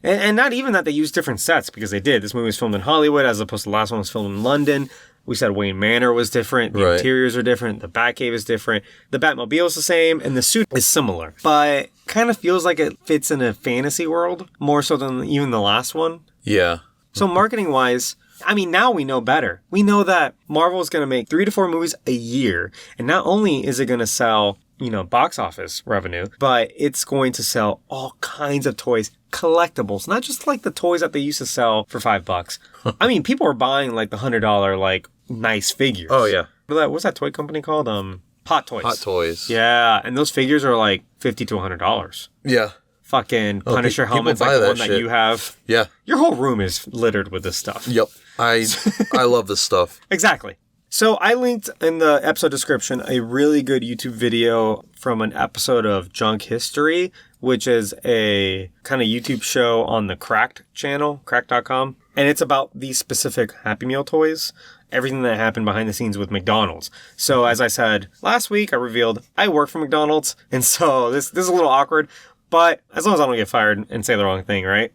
and not even that they use different sets, because they did. This movie was filmed in Hollywood as opposed to the last one was filmed in London. We said Wayne Manor was different. The interiors are different. The Batcave is different. The Batmobile is the same. And the suit is similar. But kind of feels like it fits in a fantasy world more so than even the last one. Yeah. So marketing-wise, I mean, now we know better. We know that Marvel is going to make 3 to 4 movies a year. And not only is it going to sell, box office revenue, but it's going to sell all kinds of toys, collectibles, not just like the toys that they used to sell for $5. I mean, people are buying like the $100 like nice figures. Oh yeah. What's that toy company called? Hot Toys. Hot Toys. Yeah, and those figures are like $50 to $100. Yeah. Fucking Punisher helmets like the one that you have. Yeah. Your whole room is littered with this stuff. Yep. I love this stuff. Exactly. So I linked in the episode description a really good YouTube video from an episode of Junk History, which is a kind of YouTube show on the Cracked channel, cracked.com. And it's about these specific Happy Meal toys, everything that happened behind the scenes with McDonald's. So as I said last week, I revealed I work for McDonald's. And so this is a little awkward, but as long as I don't get fired and say the wrong thing, right?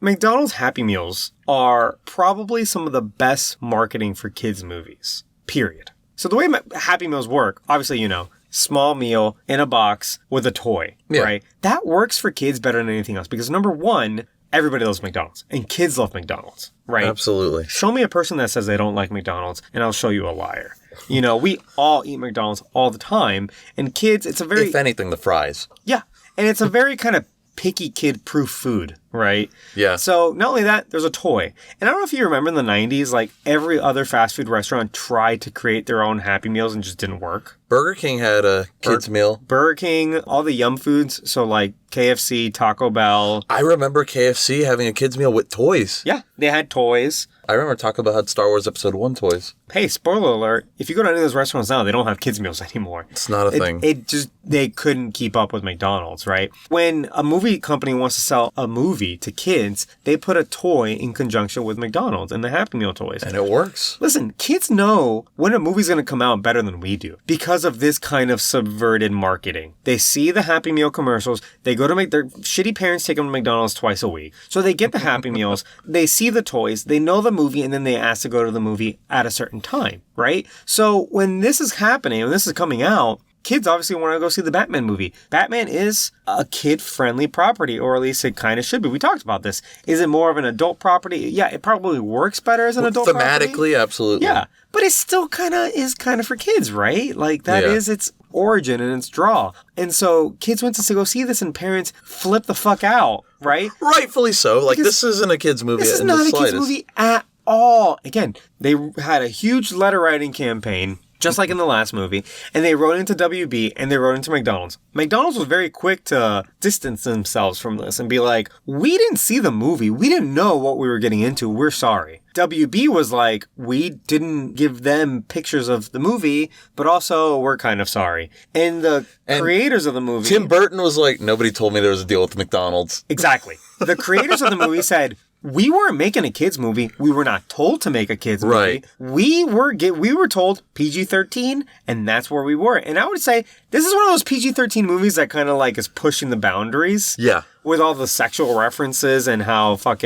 McDonald's Happy Meals are probably some of the best marketing for kids' movies, period. So the way Happy Meals work, obviously, small meal in a box with a toy, right? That works for kids better than anything else because number one, everybody loves McDonald's and kids love McDonald's, right? Absolutely. Show me a person that says they don't like McDonald's and I'll show you a liar. We all eat McDonald's all the time and kids, it's a very... If anything, the fries. Yeah. And it's a very kind of picky kid-proof food, right? Yeah. So not only that, there's a toy. And I don't know if you remember in the 90s, like every other fast food restaurant tried to create their own Happy Meals and just didn't work. Burger King had a kids meal. Burger King, all the Yum Foods, so like KFC, Taco Bell. I remember KFC having a kids meal with toys. Yeah, they had toys. I remember Taco Bell had Star Wars Episode 1 toys. Hey, spoiler alert, if you go to any of those restaurants now, they don't have kids meals anymore. It's not a thing. They couldn't keep up with McDonald's, right? When a movie company wants to sell a movie to kids, they put a toy in conjunction with McDonald's and the Happy Meal toys. And it works. Listen, kids know when a movie's going to come out better than we do because of this kind of subverted marketing. They see the Happy Meal commercials. They go to make their shitty parents take them to McDonald's twice a week. So they get the Happy Meals. They see the toys. They know the movie, and then they ask to go to the movie at a certain time, right? So when this is happening, when this is coming out, kids obviously want to go see the Batman movie. Batman is a kid-friendly property, or at least it kind of should be. We talked about this. Is it more of an adult property? Yeah, it probably works better as an adult property. Thematically, absolutely. Yeah, but it still kind of for kids, right? Like, that is its origin and its draw. And so kids went to go see this, and parents flip the fuck out, right? Rightfully so. Like, this isn't a kid's movie. This is not a kid's movie at all. Again, they had a huge letter writing campaign, just like in the last movie, and they wrote into WB and they wrote into McDonald's. McDonald's was very quick to distance themselves from this and be like, we didn't see the movie. We didn't know what we were getting into. We're sorry. WB was like, we didn't give them pictures of the movie, but also we're kind of sorry. And the creators of the movie... Tim Burton was like, nobody told me there was a deal with McDonald's. Exactly. The creators of the movie said, we weren't making a kids movie. We were not told to make a kids movie. Right. We were told PG-13, and that's where we were. And I would say this is one of those PG-13 movies that kind of like is pushing the boundaries. Yeah. With all the sexual references and how much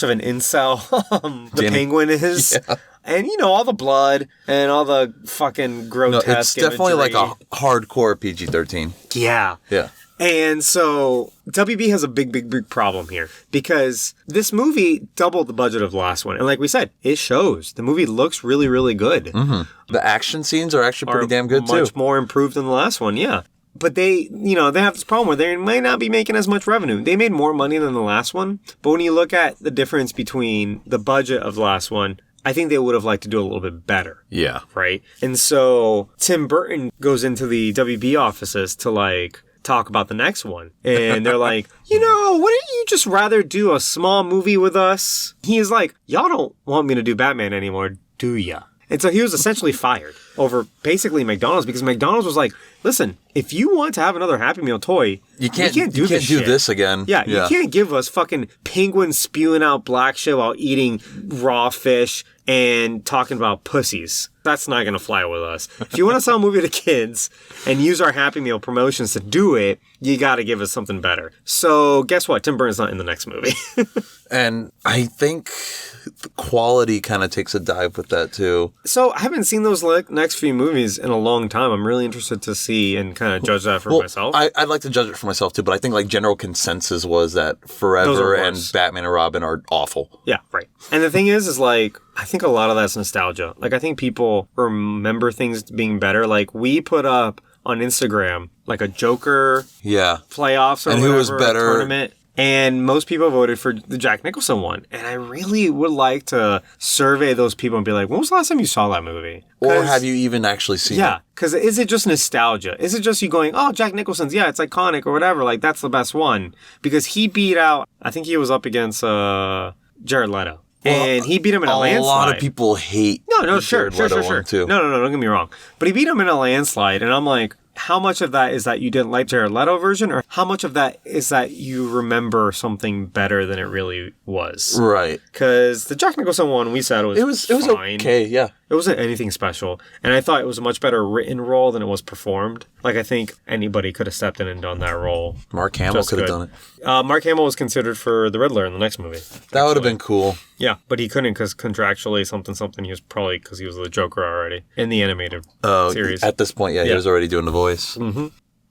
of an incel the Penguin is. Yeah. And, all the blood and all the fucking grotesque it's definitely imagery. like a hardcore PG-13. Yeah. Yeah. And so WB has a big problem here because this movie doubled the budget of the last one. And like we said, it shows. The movie looks really, really good. Mm-hmm. The action scenes are actually pretty damn good, too. Much more improved than the last one, yeah. But they have this problem where they might not be making as much revenue. They made more money than the last one. But when you look at the difference between the budget of the last one, I think they would have liked to do a little bit better. Yeah. Right? And so Tim Burton goes into the WB offices to talk about the next one. And they're like, wouldn't you just rather do a small movie with us? He's like, y'all don't want me to do Batman anymore, do ya? And so he was essentially fired over basically McDonald's because McDonald's was like, listen, if you want to have another Happy Meal toy, you can't do this again. Yeah, you can't give us fucking penguins spewing out black shit while eating raw fish and talking about pussies. That's not going to fly with us. If you want to sell a movie to kids and use our Happy Meal promotions to do it, you got to give us something better. So guess what? Tim Burton's not in the next movie. And I think the quality kind of takes a dive with that, too. So I haven't seen those next few movies in a long time. I'm really interested to see and kind of judge that for myself. I'd like to judge it for myself, too, but I think general consensus was that Forever and Batman and Robin are awful. Yeah, right. And the thing is I think a lot of that's nostalgia. I think people remember things being better. We put up on Instagram, a Joker playoffs or and whatever, who was better? Tournament. And most people voted for the Jack Nicholson one. And I really would like to survey those people and be like, when was the last time you saw that movie? Or have you even actually seen it? Yeah, because is it just nostalgia? Is it just you going, oh, Jack Nicholson's, it's iconic or whatever. That's the best one. Because he beat out, I think he was up against Jared Leto. And he beat him in a landslide. A lot of people hate sure. Too. No, don't get me wrong. But he beat him in a landslide. And I'm like, how much of that is that you didn't like Jared Leto version, or how much of that is that you remember something better than it really was? Right. Because the Jack Nicholson one we said was fine. Okay, yeah. It wasn't anything special. And I thought it was a much better written role than it was performed. I think anybody could have stepped in and done that role. Mark Hamill could have done it. Mark Hamill was considered for the Riddler in the next movie. That would have been cool. Yeah, but he couldn't because contractually something. He was probably because he was the Joker already in the animated series. At this point, he was already doing the voice. Mm-hmm.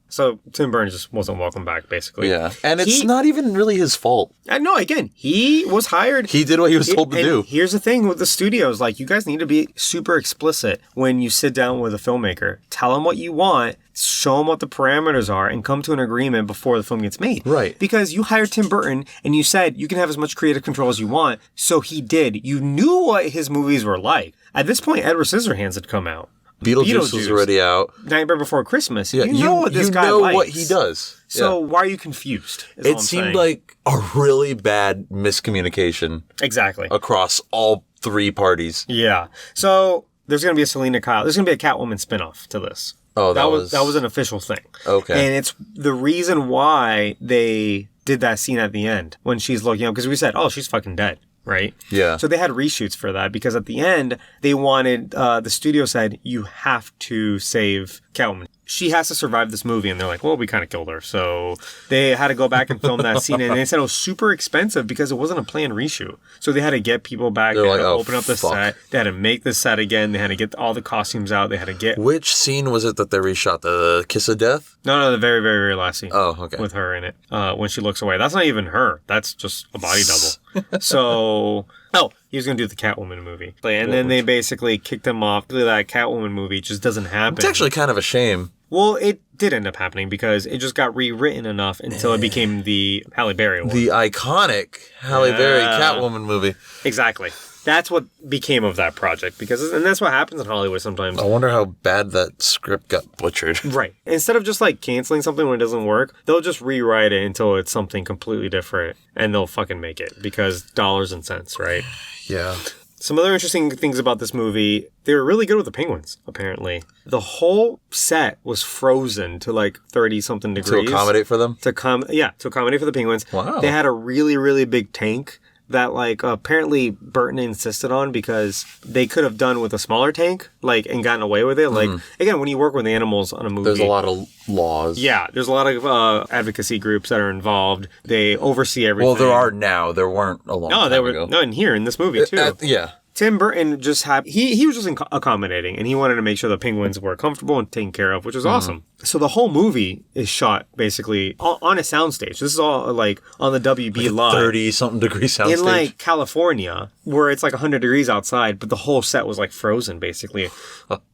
So Tim Burton just wasn't welcome back, basically. Yeah. And it's not even really his fault. No, again, he was hired. He did what he was told to do. Here's the thing with the studios. Like, you guys need to be super explicit when you sit down with a filmmaker. Tell them what you want, show them what the parameters are, and come to an agreement before the film gets made. Right. Because you hired Tim Burton, and you said you can have as much creative control as you want. So he did. You knew what his movies were like. At this point, Edward Scissorhands had come out. Beetlejuice was already out. Nightmare Before Christmas. Yeah, you know what this guy likes. You know what he does. So why are you confused? It seemed like a really bad miscommunication. Exactly. Across all three parties. Yeah. So there's going to be a Selena Kyle. There's going to be a Catwoman spinoff to this. Oh, that was an official thing. Okay. And it's the reason why they did that scene at the end when she's looking up, because we said, oh, she's fucking dead. Right? Yeah. So they had reshoots for that because at the end, they wanted, the studio said, you have to save Catwoman. She has to survive this movie. And they're like, well, we kind of killed her. So they had to go back and film that scene. And they said it was super expensive because it wasn't a planned reshoot. So they had to get people back. They had to open up the set. They had to make the set again. They had to get all the costumes out. They had to get... Which scene was it that they reshot? The Kiss of Death? No, the very, very, very last scene. Oh, okay. With her in it. When she looks away. That's not even her. That's just a body double. So... Oh, he was going to do the Catwoman movie. And then they basically kicked him off. That Catwoman movie just doesn't happen. It's actually kind of a shame. Well, it did end up happening because it just got rewritten enough until it became the Halle Berry one. The iconic Halle Berry Catwoman movie. Exactly. That's what became of that project and that's what happens in Hollywood sometimes. I wonder how bad that script got butchered. Right. Instead of just like canceling something when it doesn't work, they'll just rewrite it until it's something completely different and they'll fucking make it because dollars and cents, right? Yeah. Some other interesting things about this movie, they were really good with the penguins, apparently. The whole set was frozen to like 30-something degrees. To accommodate for them? To accommodate for the penguins. Wow. They had a really, really big tank that like apparently Burton insisted on because they could have done with a smaller tank like and gotten away with it. Like again, when you work with animals on a movie, there's a lot of laws. Yeah, there's a lot of advocacy groups that are involved. They oversee everything. Well, there are now. There weren't a long time ago. No, and here in this movie too. Yeah. Tim Burton just had, he was just accommodating and he wanted to make sure the penguins were comfortable and taken care of, which was awesome. So the whole movie is shot basically on a soundstage. This is all like on the WB lot. 30-something degree soundstage. In like California, where it's like 100 degrees outside, but the whole set was like frozen basically.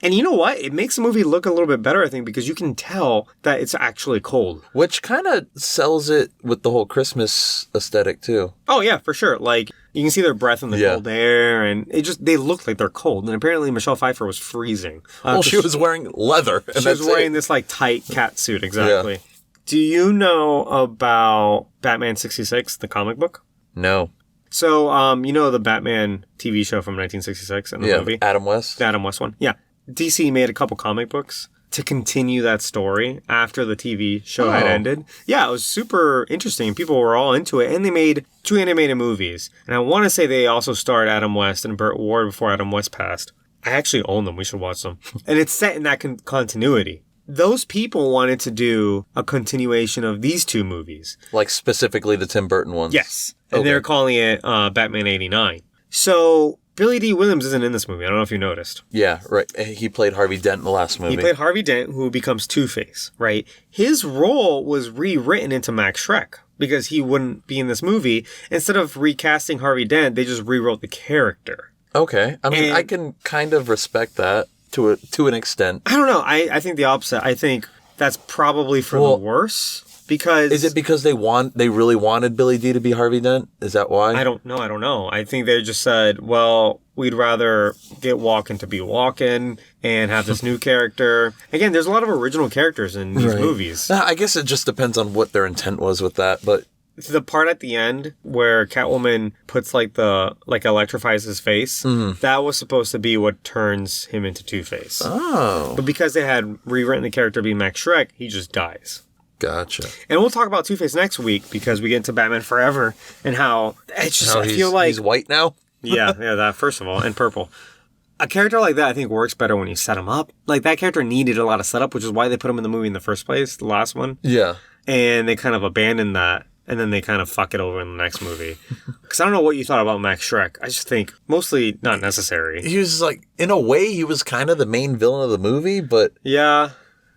And you know what? It makes the movie look a little bit better, I think, because you can tell that it's actually cold. Which kind of sells it with the whole Christmas aesthetic too. Oh yeah, for sure. Like, you can see their breath in the cold air, and they look like they're cold. And apparently Michelle Pfeiffer was freezing. Well, she was wearing leather. She was wearing this like tight cat suit, exactly. Yeah. Do you know about Batman 66, the comic book? No. So, you know the Batman TV show from 1966 and the movie? Adam West? The Adam West one. Yeah. DC made a couple comic books to continue that story after the TV show had ended. Yeah, it was super interesting. People were all into it. And they made 2 animated movies. And I want to say they also starred Adam West and Burt Ward before Adam West passed. I actually own them. We should watch them. And it's set in that continuity. Those people wanted to do a continuation of these 2 movies. Like specifically the Tim Burton ones? Yes. And they're calling it Batman 89. So Billy D. Williams isn't in this movie. I don't know if you noticed. Yeah, right. He played Harvey Dent in the last movie. He played Harvey Dent, who becomes Two-Face, right? His role was rewritten into Max Schreck because he wouldn't be in this movie. Instead of recasting Harvey Dent, they just rewrote the character. Okay. I mean, I can kind of respect that to an extent. I don't know. I think the opposite. I think that's probably for the worse. Because is it because they really wanted Billy D to be Harvey Dent? Is that why? I don't know. I think they just said, well, we'd rather get Walken to be Walken and have this new character. Again, there's a lot of original characters in these movies. I guess it just depends on what their intent was with that, but the part at the end where Catwoman puts electrifies his face, that was supposed to be what turns him into Two-Face. Oh. But because they had rewritten the character being Max Schreck, he just dies. Gotcha. And we'll talk about Two-Face next week because we get into Batman Forever and how it's just, I feel like... He's white now? yeah, that first of all, and purple. A character like that, I think, works better when you set him up. Like, that character needed a lot of setup, which is why they put him in the movie in the first place, the last one. Yeah. And they kind of abandoned that, and then they kind of fuck it over in the next movie. Because I don't know what you thought about Max Schreck. I just think mostly not necessary. He was like, in a way, he was kind of the main villain of the movie, but... Yeah.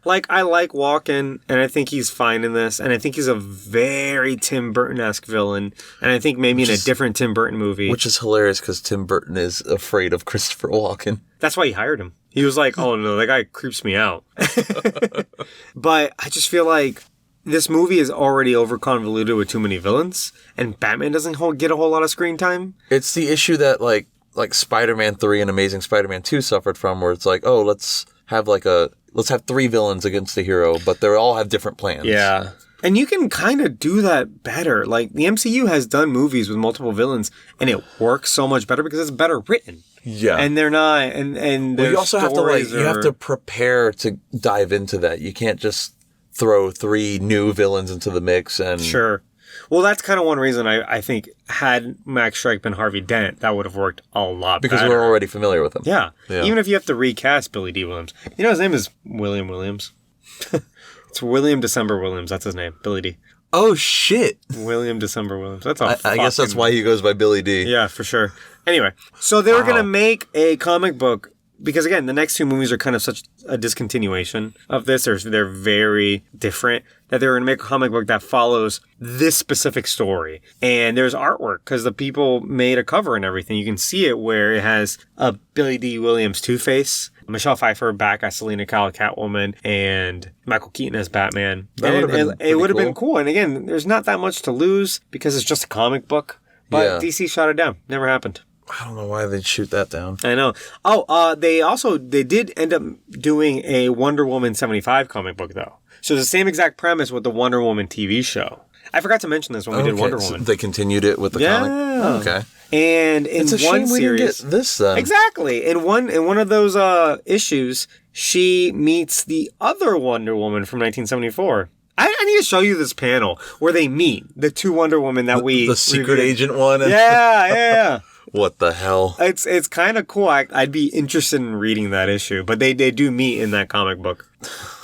Like, I like Walken, and I think he's fine in this, and I think he's a very Tim Burton-esque villain, and I think maybe in a different Tim Burton movie. Which is hilarious, because Tim Burton is afraid of Christopher Walken. That's why he hired him. He was like, oh no, that guy creeps me out. But I just feel like this movie is already over-convoluted with too many villains, and Batman doesn't get a whole lot of screen time. It's the issue that, like Spider-Man 3 and Amazing Spider-Man 2 suffered from, where it's like, oh, let's have 3 villains against a hero, but they all have different plans. Yeah. And you can kind of do that better. Like, the MCU has done movies with multiple villains, and it works so much better because it's better written. Yeah. And they're not, and you also have to, you have to prepare to dive into that. You can't just throw 3 new villains into the mix and... Sure. Well, that's kind of one reason I think had Max Schreck been Harvey Dent, that would have worked a lot because better. we're already familiar with him. Yeah. Even if you have to recast Billy D. Williams. You know, his name is William Williams. It's William December Williams. That's his name. Billy D. Oh, shit. William December Williams. That's I guess that's why he goes by Billy D. Yeah, for sure. Anyway, so they were going to make a comic book because, again, the next 2 movies are kind of such a discontinuation of this. They're very different that they were going to make a comic book that follows this specific story. And there's artwork because the people made a cover and everything. You can see it where it has a Billy D. Williams Two-Face, Michelle Pfeiffer back as Selena Kyle Catwoman, and Michael Keaton as Batman. It would have been cool. And again, there's not that much to lose because it's just a comic book. But DC shot it down. Never happened. I don't know why they'd shoot that down. I know. Oh, they did end up doing a Wonder Woman 75 comic book, though. So the same exact premise with the Wonder Woman TV show. I forgot to mention this when we did Wonder Woman. So they continued it with the comic? Oh, okay. And in it's a one shame series, we didn't get this then. Exactly. In one of those issues, she meets the other Wonder Woman from 1974. I need to show you this panel where they meet the 2 Wonder Women that the secret agent one. Yeah. What the hell? It's kind of cool. I'd be interested in reading that issue, but they do meet in that comic book.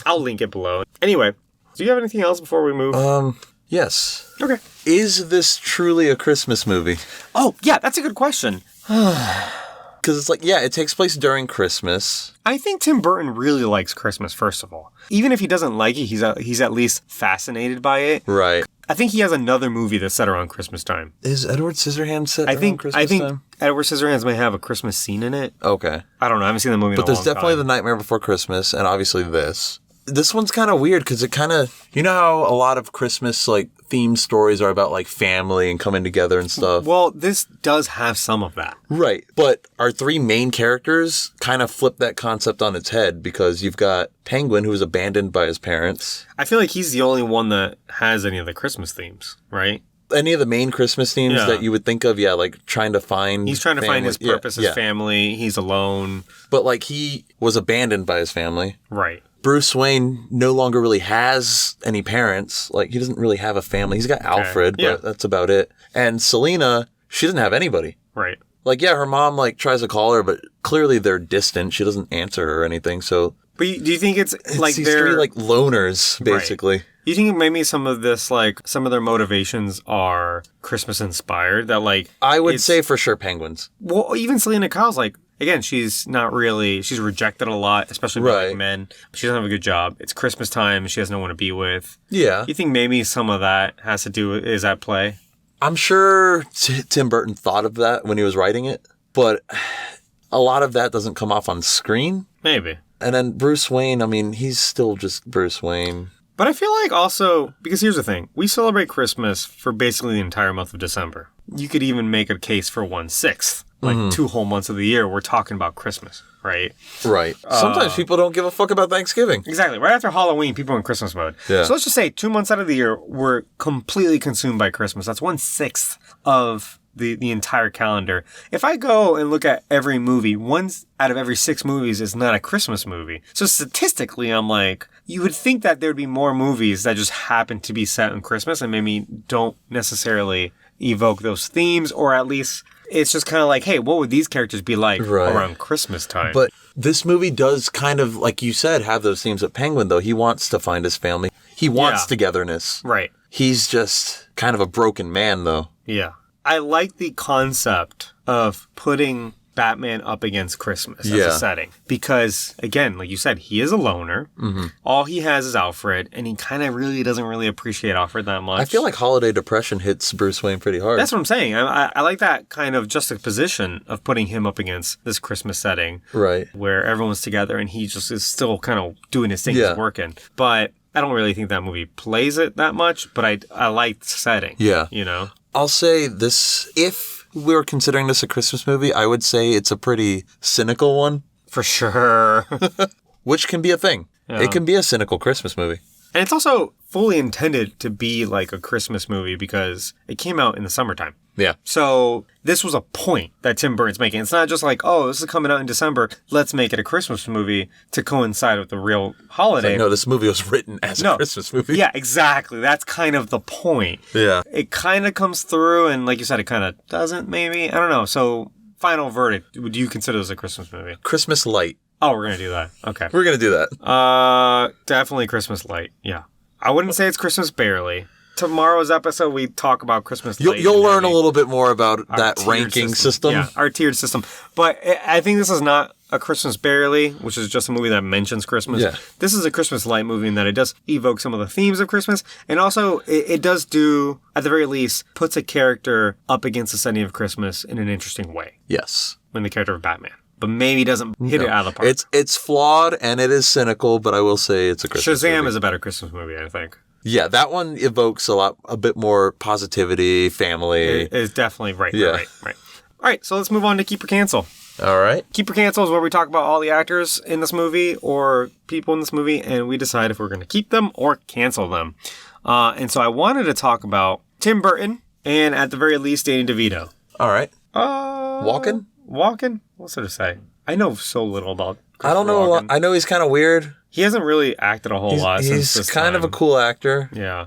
I'll link it below. Anyway, do you have anything else before we move? Yes. Okay. Is this truly a Christmas movie? Oh, yeah, that's a good question. Because it's like, it takes place during Christmas. I think Tim Burton really likes Christmas, first of all. Even if he doesn't like it, he's at least fascinated by it. Right. I think he has another movie that's set around Christmas time. Is Edward Scissorhands set around Christmas time? I think Edward Scissorhands may have a Christmas scene in it. Okay. I don't know. I haven't seen the movie in a long time. But there's definitely The Nightmare Before Christmas, and obviously this. This one's kind of weird because it kind of... You know how a lot of Christmas, themed stories are about, family and coming together and stuff? Well, this does have some of that. Right. But our 3 main characters kind of flip that concept on its head because you've got Penguin, who was abandoned by his parents. I feel like he's the only one that has any of the Christmas themes, right? Any of the main Christmas themes that you would think of, trying to find... He's trying to find his purpose, his family. He's alone. But, he was abandoned by his family. Right. Bruce Wayne no longer really has any parents. He doesn't really have a family. He's got Alfred, but that's about it. And Selena, she doesn't have anybody. Right. Her mom, tries to call her, but clearly they're distant. She doesn't answer her or anything, so... But do you think it's these 3, loners, basically? Right. You think maybe some of this, some of their motivations are Christmas-inspired? That, I would say for sure Penguins. Well, even Selena Kyle's, again, she's not really... She's rejected a lot, especially by men. She doesn't have a good job. It's Christmas time. She has no one to be with. Yeah. You think maybe some of that has to do... Is at play? I'm sure Tim Burton thought of that when he was writing it, but a lot of that doesn't come off on screen. Maybe. And then Bruce Wayne, he's still just Bruce Wayne. But I feel also... Because here's the thing. We celebrate Christmas for basically the entire month of December. You could even make a case for 1/6. 2 whole months of the year, we're talking about Christmas, right? Right. Sometimes people don't give a fuck about Thanksgiving. Exactly. Right after Halloween, people are in Christmas mode. Yeah. So let's just say 2 months out of the year, we're completely consumed by Christmas. That's 1/6 of the entire calendar. If I go and look at every movie, 1 out of every 6 movies is not a Christmas movie. So statistically, I'm you would think that there'd be more movies that just happen to be set on Christmas and maybe don't necessarily evoke those themes, or at least... It's just kind of hey, what would these characters be like around Christmas time? But this movie does kind of, like you said, have those themes with Penguin, though. He wants to find his family. He wants togetherness. Right. He's just kind of a broken man, though. Yeah. I like the concept of putting Batman up against Christmas as a setting. Because, again, like you said, he is a loner. Mm-hmm. All he has is Alfred, and he kind of really doesn't really appreciate Alfred that much. I feel like holiday depression hits Bruce Wayne pretty hard. That's what I'm saying. I like that kind of juxtaposition of putting him up against this Christmas setting. Right. Where everyone's together, and he just is still kind of doing his thing. He's working. But I don't really think that movie plays it that much, but I like the setting. Yeah. You know? I'll say this, if we were considering this a Christmas movie, I would say it's a pretty cynical one. For sure. Which can be a thing. Yeah. It can be a cynical Christmas movie. And it's also fully intended to be like a Christmas movie because it came out in the summertime. Yeah. So this was a point that Tim Burton's making. It's not just like, oh, this is coming out in December. Let's make it a Christmas movie to coincide with the real holiday. Like, no, this movie was written as a Christmas movie. Yeah, exactly. That's kind of the point. Yeah. It kind of comes through, and like you said, it kind of doesn't, maybe. I don't know. So, final verdict. Would you consider this a Christmas movie? Christmas light. Oh, we're going to do that. Okay. We're going to do that. Definitely Christmas light. Yeah. I wouldn't say it's Christmas barely. Tomorrow's episode, we talk about Christmas light. You'll learn a little bit more about that ranking system. Yeah, our tiered system. But I think this is not a Christmas barely, which is just a movie that mentions Christmas. Yeah. This is a Christmas light movie in that it does evoke some of the themes of Christmas. And also, it does do, at the very least, puts a character up against the setting of Christmas in an interesting way. Yes. In the character of Batman. But maybe doesn't hit it out of the park. It's flawed and it is cynical, but I will say it's a Christmas movie. Shazam is a better Christmas movie, I think. Yeah, that one evokes a bit more positivity, family. It is definitely right. Yeah. Right. All right, so let's move on to Keep or Cancel. All right. Keep or Cancel is where we talk about all the actors in this movie or people in this movie, and we decide if we're going to keep them or cancel them. And so I wanted to talk about Tim Burton and, at the very least, Danny DeVito. All right. Walken? What should I say? I know so little about I don't know a lot. I know he's kind of weird. He hasn't really acted a whole lot since this time. He's kind of a cool actor. Yeah.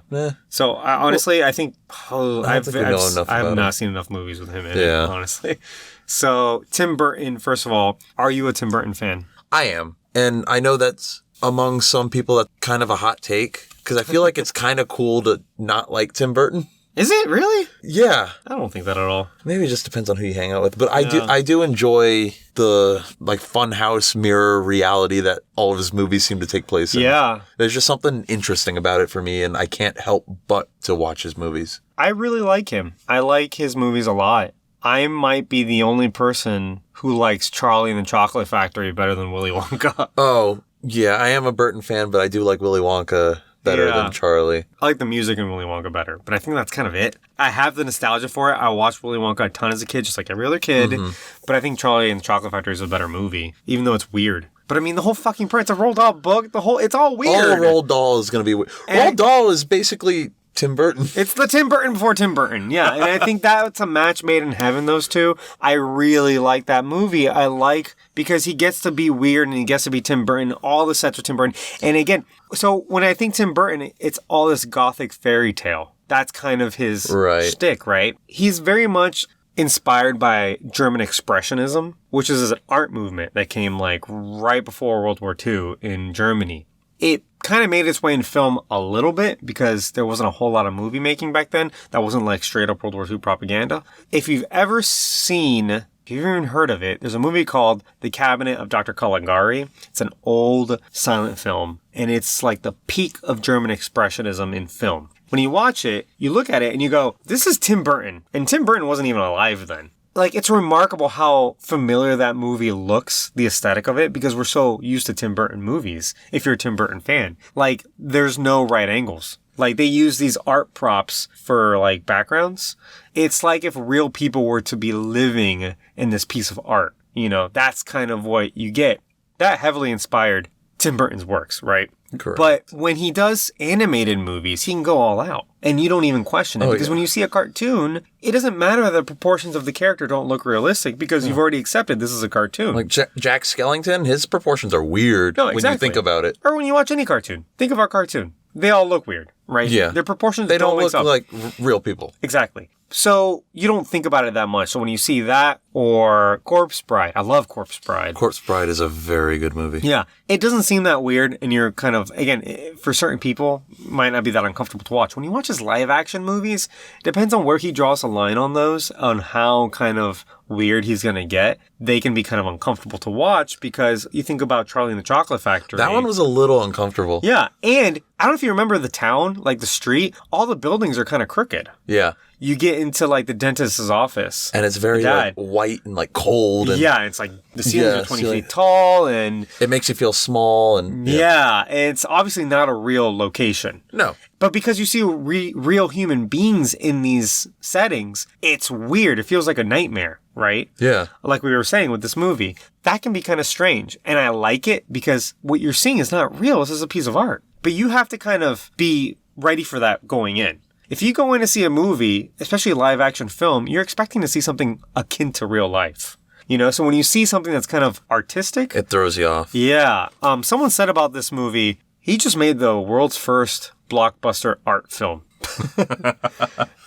So, honestly, I think... I've not seen enough movies with him in it, honestly. So, Tim Burton, first of all, are you a Tim Burton fan? I am. And I know that's among some people that's kind of a hot take, because I feel like it's kind of cool to not like Tim Burton. Is it really? Yeah. I don't think that at all. Maybe it just depends on who you hang out with. But I do enjoy the like funhouse mirror reality that all of his movies seem to take place in. Yeah. There's just something interesting about it for me, and I can't help but to watch his movies. I really like him. I like his movies a lot. I might be the only person who likes Charlie and the Chocolate Factory better than Willy Wonka. Oh, yeah. I am a Burton fan, but I do like Willy Wonka better than Charlie. I like the music in Willy Wonka better, but I think that's kind of it. I have the nostalgia for it. I watched Willy Wonka a ton as a kid, just like every other kid. Mm-hmm. But I think Charlie and the Chocolate Factory is a better movie, even though it's weird. But I mean, the whole fucking Prince of Roald Dahl book, it's all weird. All Roald Dahl is going to be weird. Roald Dahl is basically Tim Burton. It's the Tim Burton before Tim Burton, yeah. And I think that's a match made in heaven, those two. I really like that movie. I like, because he gets to be weird and he gets to be Tim Burton. All the sets are Tim Burton. And again, so when I think Tim Burton, it's all this gothic fairy tale. That's kind of his shtick, right? He's very much inspired by German Expressionism, which is an art movement that came like right before World War II in Germany. It kind of made its way in film a little bit because there wasn't a whole lot of movie making back then. That wasn't like straight up World War II propaganda. If you've ever seen, if you've even heard of it, there's a movie called The Cabinet of Dr. Caligari. It's an old silent film, and it's like the peak of German Expressionism in film. When you watch it, you look at it and you go, this is Tim Burton. And Tim Burton wasn't even alive then. Like, it's remarkable how familiar that movie looks, the aesthetic of it, because we're so used to Tim Burton movies, if you're a Tim Burton fan. Like, there's no right angles. Like, they use these art props for, like, backgrounds. It's like if real people were to be living in this piece of art. You know, that's kind of what you get. That heavily inspired Tim Burton's works, right? Correct. But when he does animated movies, he can go all out. And you don't even question it. Because when you see a cartoon, it doesn't matter that the proportions of the character don't look realistic because you've already accepted this is a cartoon. Like Jack Skellington, his proportions are weird when you think about it. Or when you watch any cartoon. Think of our cartoon. They all look weird, right? Yeah. Their proportions They don't mix look up. like real people. Exactly. So you don't think about it that much. So when you see that or Corpse Bride, I love Corpse Bride. Corpse Bride is a very good movie. Yeah. It doesn't seem that weird, and you're kind of, again, for certain people, might not be that uncomfortable to watch. When you watch his live action movies, it depends on where he draws a line on those, on how kind of weird he's going to get. They can be kind of uncomfortable to watch because you think about Charlie and the Chocolate Factory. That one was a little uncomfortable. Yeah. And I don't know if you remember the town, like the street, all the buildings are kind of crooked. Yeah. You get into like the dentist's office. And it's very like white and like cold. And yeah, it's like the ceilings are 20 feet tall and... It makes you feel small and... Yeah, it's obviously not a real location. No. But because you see real human beings in these settings, it's weird. It feels like a nightmare, right? Yeah. Like we were saying with this movie. That can be kind of strange. And I like it because what you're seeing is not real. This is a piece of art. But you have to kind of be ready for that going in. If you go in to see a movie, especially a live action film, you're expecting to see something akin to real life. You know, so when you see something that's kind of artistic, it throws you off. Yeah. Someone said about this movie, he just made the world's first blockbuster art film.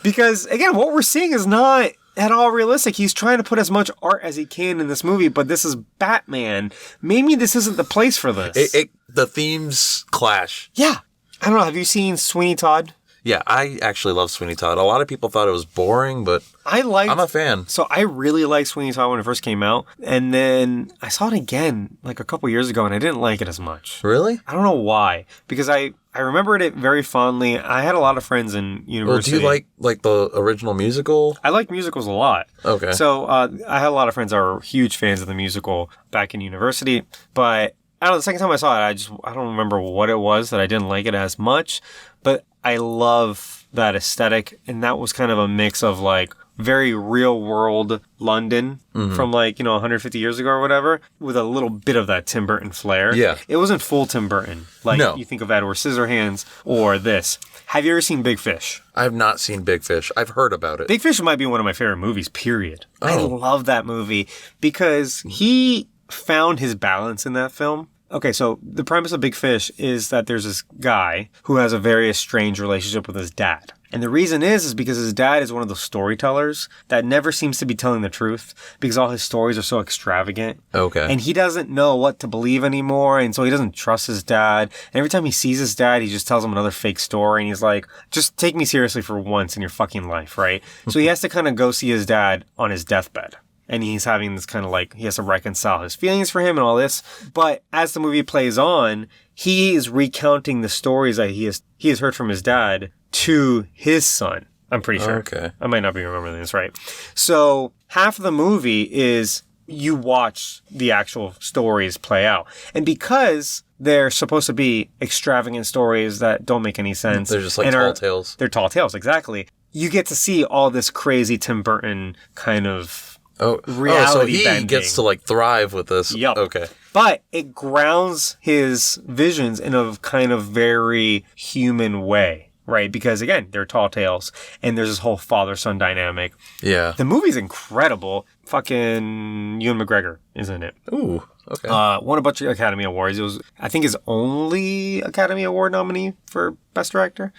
Because, again, what we're seeing is not at all realistic. He's trying to put as much art as he can in this movie, but this is Batman. Maybe this isn't the place for this. The themes clash. Yeah. I don't know. Have you seen Sweeney Todd? Yeah, I actually love Sweeney Todd. A lot of people thought it was boring, but I'm a fan. So I really liked Sweeney Todd when it first came out. And then I saw it again like a couple years ago, and I didn't like it as much. Really? I don't know why. Because I remembered it very fondly. I had a lot of friends in university. Well, do you like the original musical? I like musicals a lot. Okay. So I had a lot of friends that were huge fans of the musical back in university. But I don't know, the second time I saw it, I don't remember what it was that I didn't like it as much. But I love that aesthetic, and that was kind of a mix of like very real world London from like, 150 years ago or whatever, with a little bit of that Tim Burton flair. Yeah. It wasn't full Tim Burton. Like you think of Edward Scissorhands or this. Have you ever seen Big Fish? I have not seen Big Fish. I've heard about it. Big Fish might be one of my favorite movies, period. Oh. I love that movie because he found his balance in that film. Okay, so the premise of Big Fish is that there's this guy who has a very strange relationship with his dad. And the reason is because his dad is one of those storytellers that never seems to be telling the truth because all his stories are so extravagant. Okay. And he doesn't know what to believe anymore, and so he doesn't trust his dad. And every time he sees his dad, he just tells him another fake story, and he's like, just take me seriously for once in your fucking life, right? So he has to kind of go see his dad on his deathbed. And he's having this kind of like, he has to reconcile his feelings for him and all this. But as the movie plays on, he is recounting the stories that he has heard from his dad to his son. I'm pretty sure. Okay. I might not be remembering this right. So half of the movie is you watch the actual stories play out. And because they're supposed to be extravagant stories that don't make any sense. They're just like tall tales. They're tall tales, exactly. You get to see all this crazy Tim Burton kind of reality so he bending. gets to like thrive with this. Yep. Okay. But it grounds his visions in a kind of very human way, right? Because again, they're tall tales and there's this whole father-son dynamic. Yeah. The movie's incredible. Fucking Ewan McGregor is in it. Ooh. Okay. Won a bunch of Academy Awards. It was, I think, his only Academy Award nominee for Best Director.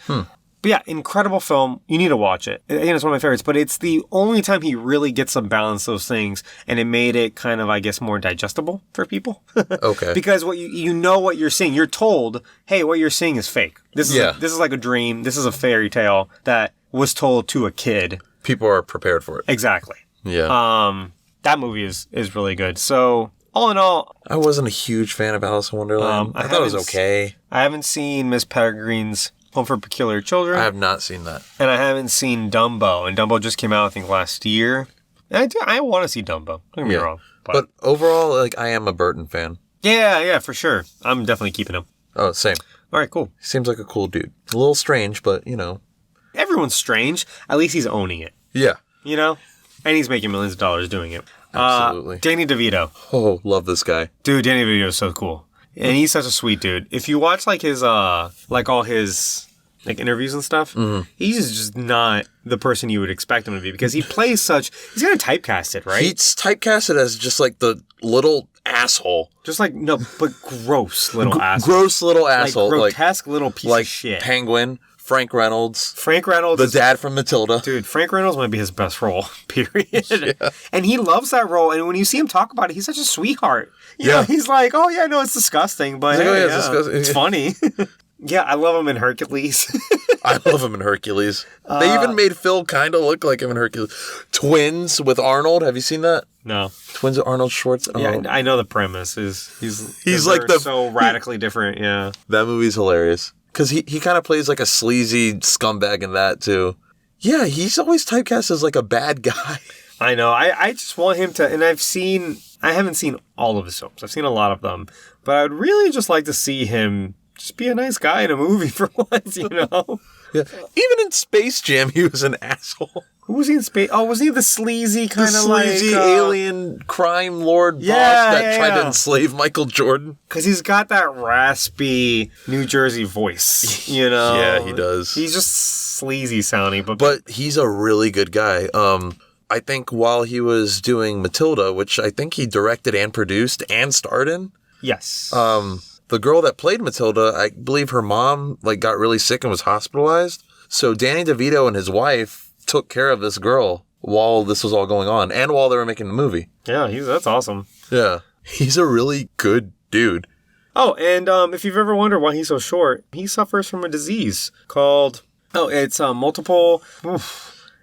But yeah, incredible film. You need to watch it. Again, it's one of my favorites, but it's the only time he really gets to balance those things, and it made it kind of, I guess, more digestible for people. Okay. Because what you know what you're seeing. You're told, hey, what you're seeing is fake. This is like a dream. This is a fairy tale that was told to a kid. People are prepared for it. Exactly. Yeah. That movie is really good. So all in all, I wasn't a huge fan of Alice in Wonderland. I thought it was okay. I haven't seen Miss Peregrine's Home for Peculiar Children. I have not seen that. And I haven't seen Dumbo. And Dumbo just came out, I think, last year. And I want to see Dumbo. Don't get me wrong. But overall, like, I am a Burton fan. Yeah, for sure. I'm definitely keeping him. Oh, same. All right, cool. Seems like a cool dude. A little strange, but, Everyone's strange. At least he's owning it. Yeah. And he's making millions of dollars doing it. Absolutely. Danny DeVito. Oh, love this guy. Dude, Danny DeVito is so cool. And he's such a sweet dude. If you watch like his all his like interviews and stuff, he's just not the person you would expect him to be because he plays such. He's kind of typecasted, right? He's typecasted as just like the little asshole. Just like but gross little asshole. Gross little asshole. Like grotesque little piece of shit. Penguin Frank Reynolds. Frank Reynolds. The dad from Matilda. Dude, Frank Reynolds might be his best role, period. Yeah. And he loves that role. And when you see him talk about it, he's such a sweetheart. You know, he's like, oh, yeah, I know it's disgusting, but like, hey, it's disgusting. It's funny. Yeah, I love him in Hercules. I love him in Hercules. They even made Phil kind of look like him in Hercules. Twins with Arnold. Have you seen that? No. Twins with Arnold Schwarzenegger. Yeah, I know the premise. He's like so radically different, yeah. That movie's hilarious. Because he kind of plays like a sleazy scumbag in that, too. Yeah, he's always typecast as like a bad guy. I know. I just want him to, and I haven't seen all of his films. I've seen a lot of them. But I'd really just like to see him just be a nice guy in a movie for once, you know? Yeah. Even in Space Jam, he was an asshole. Who was he in Space? Oh, was he the sleazy kind of like... The sleazy alien crime lord boss that tried to enslave Michael Jordan? Because he's got that raspy New Jersey voice, you know? Yeah, he does. He's just sleazy sounding. But he's a really good guy. I think while he was doing Matilda, which I think he directed and produced and starred in. Yes. The girl that played Matilda, I believe her mom got really sick and was hospitalized. So Danny DeVito and his wife took care of this girl while this was all going on and while they were making the movie. Yeah, that's awesome. Yeah. He's a really good dude. Oh, and if you've ever wondered why he's so short, he suffers from a disease called... Oh, it's multiple...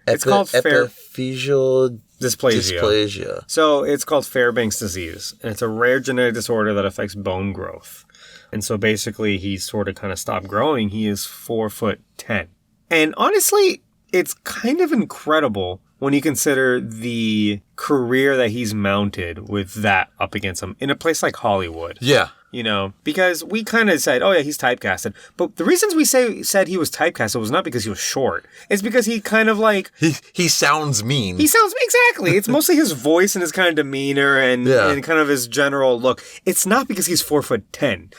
It's called epiphyseal dysplasia. So it's called Fairbanks disease. And it's a rare genetic disorder that affects bone growth. And so basically he's sort of kind of stopped growing. He is 4'10". And honestly, it's kind of incredible when you consider the career that he's mounted with that up against him in a place like Hollywood. Yeah. You know, because we kind of said, oh yeah, he's typecasted. But the reasons we said he was typecasted was not because he was short. It's because he kind of like... He sounds mean. He sounds... Exactly. It's mostly his voice and his kind of demeanor and kind of his general look. It's not because he's 4'10".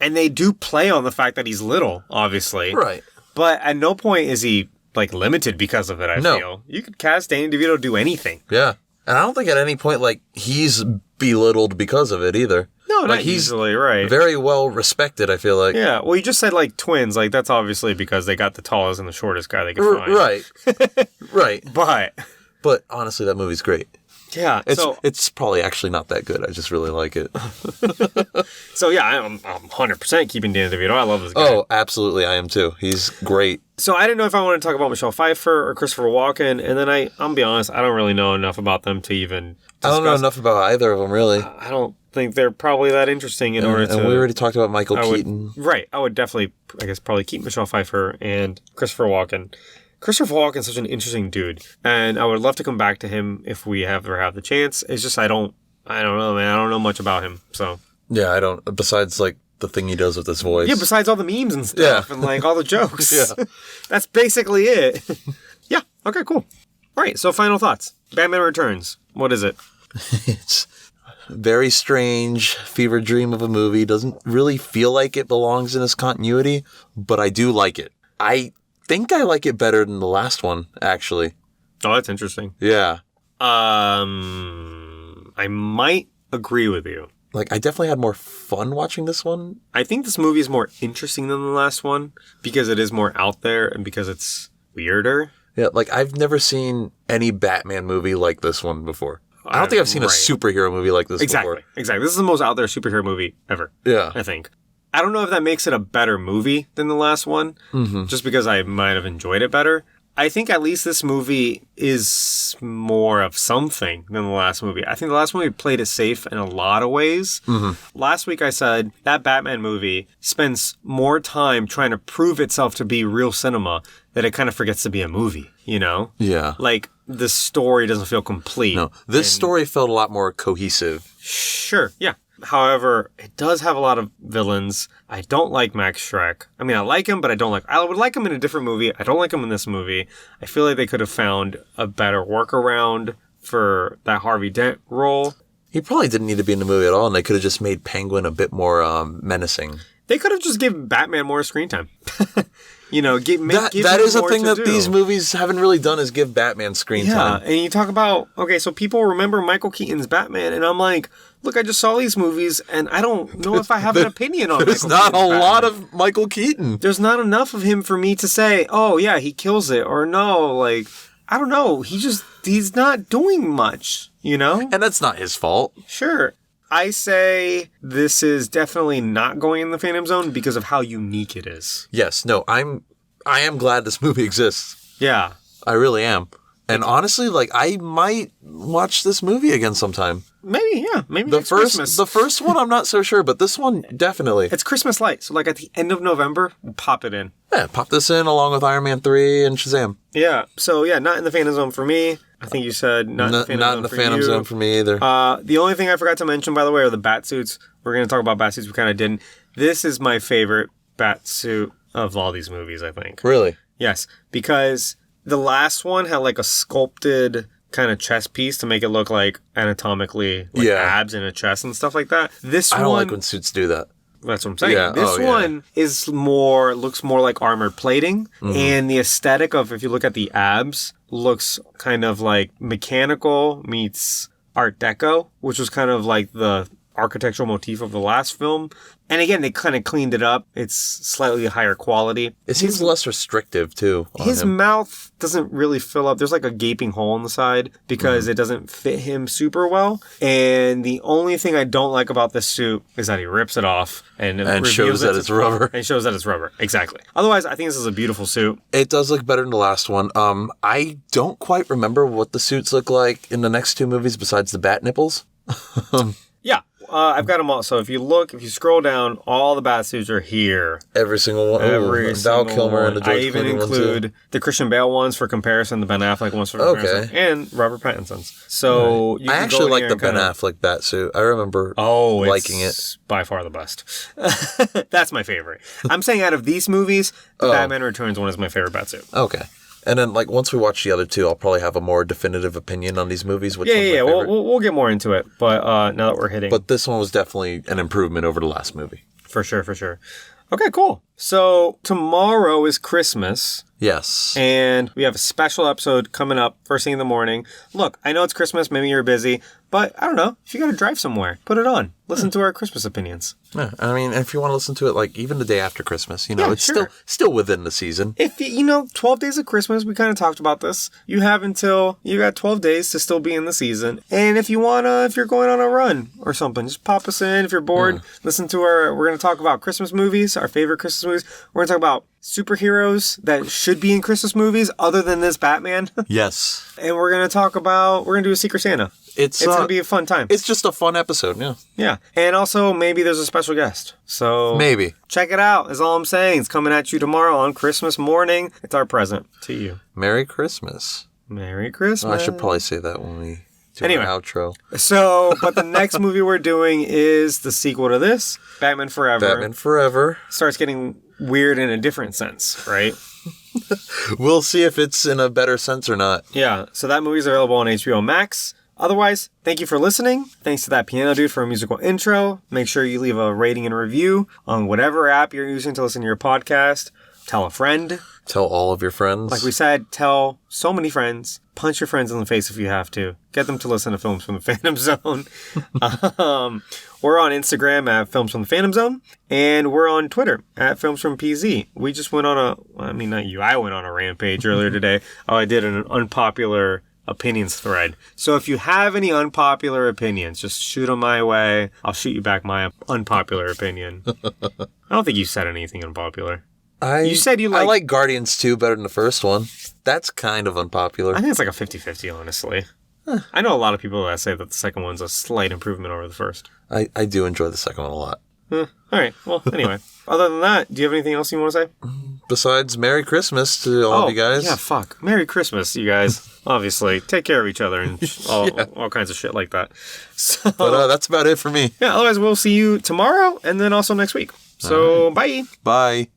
And they do play on the fact that he's little, obviously. Right. But at no point is he limited because of it, I feel. You could cast Danny DeVito to do anything. Yeah. And I don't think at any point, he's belittled because of it either. No, not easily, right. Very well respected, I feel like. Yeah, well, you just said, twins. That's obviously because they got the tallest and the shortest guy they could find. Right. Right. But honestly, that movie's great. Yeah. It's probably actually not that good. I just really like it. So, yeah, I'm 100% keeping Danny DeVito. I love this guy. Oh, absolutely. I am too. He's great. So I didn't know if I wanted to talk about Michelle Pfeiffer or Christopher Walken. And then I'm going to be honest, I don't really know enough about them to even discuss. I don't know enough about either of them, really. I don't think they're probably that interesting in order to... And we already talked about Michael Keaton. Right. I would definitely, probably keep Michelle Pfeiffer and Christopher Walken. Christopher Walken's such an interesting dude, and I would love to come back to him if we ever have the chance. It's just I don't know, man. I don't know much about him, so. Yeah, I don't. Besides, the thing he does with his voice. Yeah, besides all the memes and stuff and, all the jokes. Yeah. That's basically it. Yeah, okay, cool. All right, so final thoughts. Batman Returns. What is it? It's very strange, fever dream of a movie. Doesn't really feel like it belongs in this continuity, but I do like it. I think I like it better than the last one, actually. Oh, that's interesting. Yeah. I might agree with you. I definitely had more fun watching this one. I think this movie is more interesting than the last one because it is more out there and because it's weirder. Yeah, I've never seen any Batman movie like this one before. I don't think I've seen a superhero movie like this before. Exactly. This is the most out there superhero movie ever. Yeah. I think. I don't know if that makes it a better movie than the last one, just because I might have enjoyed it better. I think at least this movie is more of something than the last movie. I think the last movie played it safe in a lot of ways. Last week I said that Batman movie spends more time trying to prove itself to be real cinema that it kind of forgets to be a movie, you know? Yeah. The story doesn't feel complete. No, this story felt a lot more cohesive. Sure, yeah. However, it does have a lot of villains. I don't like Max Schreck. I mean, I like him, but I would like him in a different movie. I don't like him in this movie. I feel like they could have found a better workaround for that Harvey Dent role. He probably didn't need to be in the movie at all, and they could have just made Penguin a bit more menacing. They could have just given Batman more screen time. Give that is a thing that do. These movies haven't really done is give Batman screen time. Yeah, and you talk about, okay, so people remember Michael Keaton's Batman, and I'm like, look, I just saw these movies, and I don't know if I have an opinion on There's Michael not Keaton's a Batman. lot of Michael Keaton. There's not enough of him for me to say, oh, yeah, he kills it, or no, like, I don't know. He's not doing much, And that's not his fault. Sure. I say this is definitely not going in the Phantom Zone because of how unique it is. Yes, no, I am glad this movie exists. Yeah. I really am. And honestly, I might watch this movie again sometime. Maybe, yeah. Maybe next Christmas. The first one, I'm not so sure, but this one, definitely. It's Christmas light. So, at the end of November, we'll pop it in. Yeah, pop this in along with Iron Man 3 and Shazam. Yeah. So, yeah, not in the Phantom Zone for me. I think you said not in the Phantom Zone for me either. The only thing I forgot to mention, by the way, are the Batsuits. We're going to talk about Batsuits. We kind of didn't. This is my favorite Batsuit of all these movies, I think. Really? Yes. Because the last one had a sculpted kind of chest piece to make it look anatomically abs in a chest and stuff like that. I don't like when suits do that. That's what I'm saying. Yeah. This one looks more like armored plating, and the aesthetic of, if you look at the abs, looks kind of like mechanical meets Art Deco, which was kind of like the architectural motif of the last film. And again, they kind of cleaned it up. It's slightly higher quality. It seems less restrictive, too. His mouth doesn't really fill up. There's a gaping hole in the side because it doesn't fit him super well. And the only thing I don't like about this suit is that he rips it off and shows that it's rubber. And shows that it's rubber. Exactly. Otherwise, I think this is a beautiful suit. It does look better than the last one. I don't quite remember what the suits look like in the next two movies besides the bat nipples. Yeah. I've got them all. So if you scroll down, all the Batsuits are here. Every single one. Val Kilmer and the George I even Clooney include the Christian Bale ones for comparison, the Ben Affleck ones for comparison, and Robert Pattinson's. So I actually like the Ben Affleck Batsuit. I remember liking it. By far the best. That's my favorite. I'm saying out of these movies, the Batman Returns one is my favorite Batsuit. Okay. And then, once we watch the other two, I'll probably have a more definitive opinion on these movies. Yeah. We'll get more into it. But now that we're hitting... But this one was definitely an improvement over the last movie. For sure. Okay, cool. So tomorrow is Christmas. Yes. And we have a special episode coming up first thing in the morning. Look, I know it's Christmas. Maybe you're busy. But I don't know. If you got to drive somewhere, put it on. Listen to our Christmas opinions. Yeah, I mean, if you want to listen to it, even the day after Christmas, it's still within the season. If 12 days of Christmas, we kind of talked about this. You got 12 days to still be in the season. And if you're going on a run or something, just pop us in. If you're bored, listen to we're going to talk about Christmas movies, our favorite Christmas movies. We're going to talk about superheroes that should be in Christmas movies other than this Batman. Yes. And we're going to do a Secret Santa. It's going to be a fun time. It's just a fun episode, yeah. Yeah. And also, maybe there's a special guest. So maybe. Check it out, is all I'm saying. It's coming at you tomorrow on Christmas morning. It's our present to you. Merry Christmas. Merry Christmas. I should probably say that when we do our outro. So, but the next movie we're doing is the sequel to this, Batman Forever. Batman Forever. Starts getting weird in a different sense, right? We'll see if it's in a better sense or not. Yeah. So that movie's available on HBO Max. Otherwise, thank you for listening. Thanks to that piano dude for a musical intro. Make sure you leave a rating and review on whatever app you're using to listen to your podcast. Tell a friend. Tell all of your friends. Like we said, tell so many friends. Punch your friends in the face if you have to. Get them to listen to Films from the Phantom Zone. We're on Instagram at Films from the Phantom Zone. And we're on Twitter at Films from PZ. We just went on I went on a rampage earlier today. I did an unpopular opinions thread. So if you have any unpopular opinions, just shoot them my way. I'll shoot you back my unpopular opinion. I don't think you said anything unpopular. You said I like Guardians 2 better than the first one. That's kind of unpopular. I think it's like a 50-50, honestly. I know a lot of people that say that the second one's a slight improvement over the first. I do enjoy the second one a lot. All right. Well, anyway. Other than that, do you have anything else you want to say? Besides, Merry Christmas to all of you guys. Yeah, fuck. Merry Christmas, you guys. Obviously. Take care of each other and all kinds of shit like that. So, but that's about it for me. Yeah, otherwise we'll see you tomorrow and then also next week. So, bye. Bye.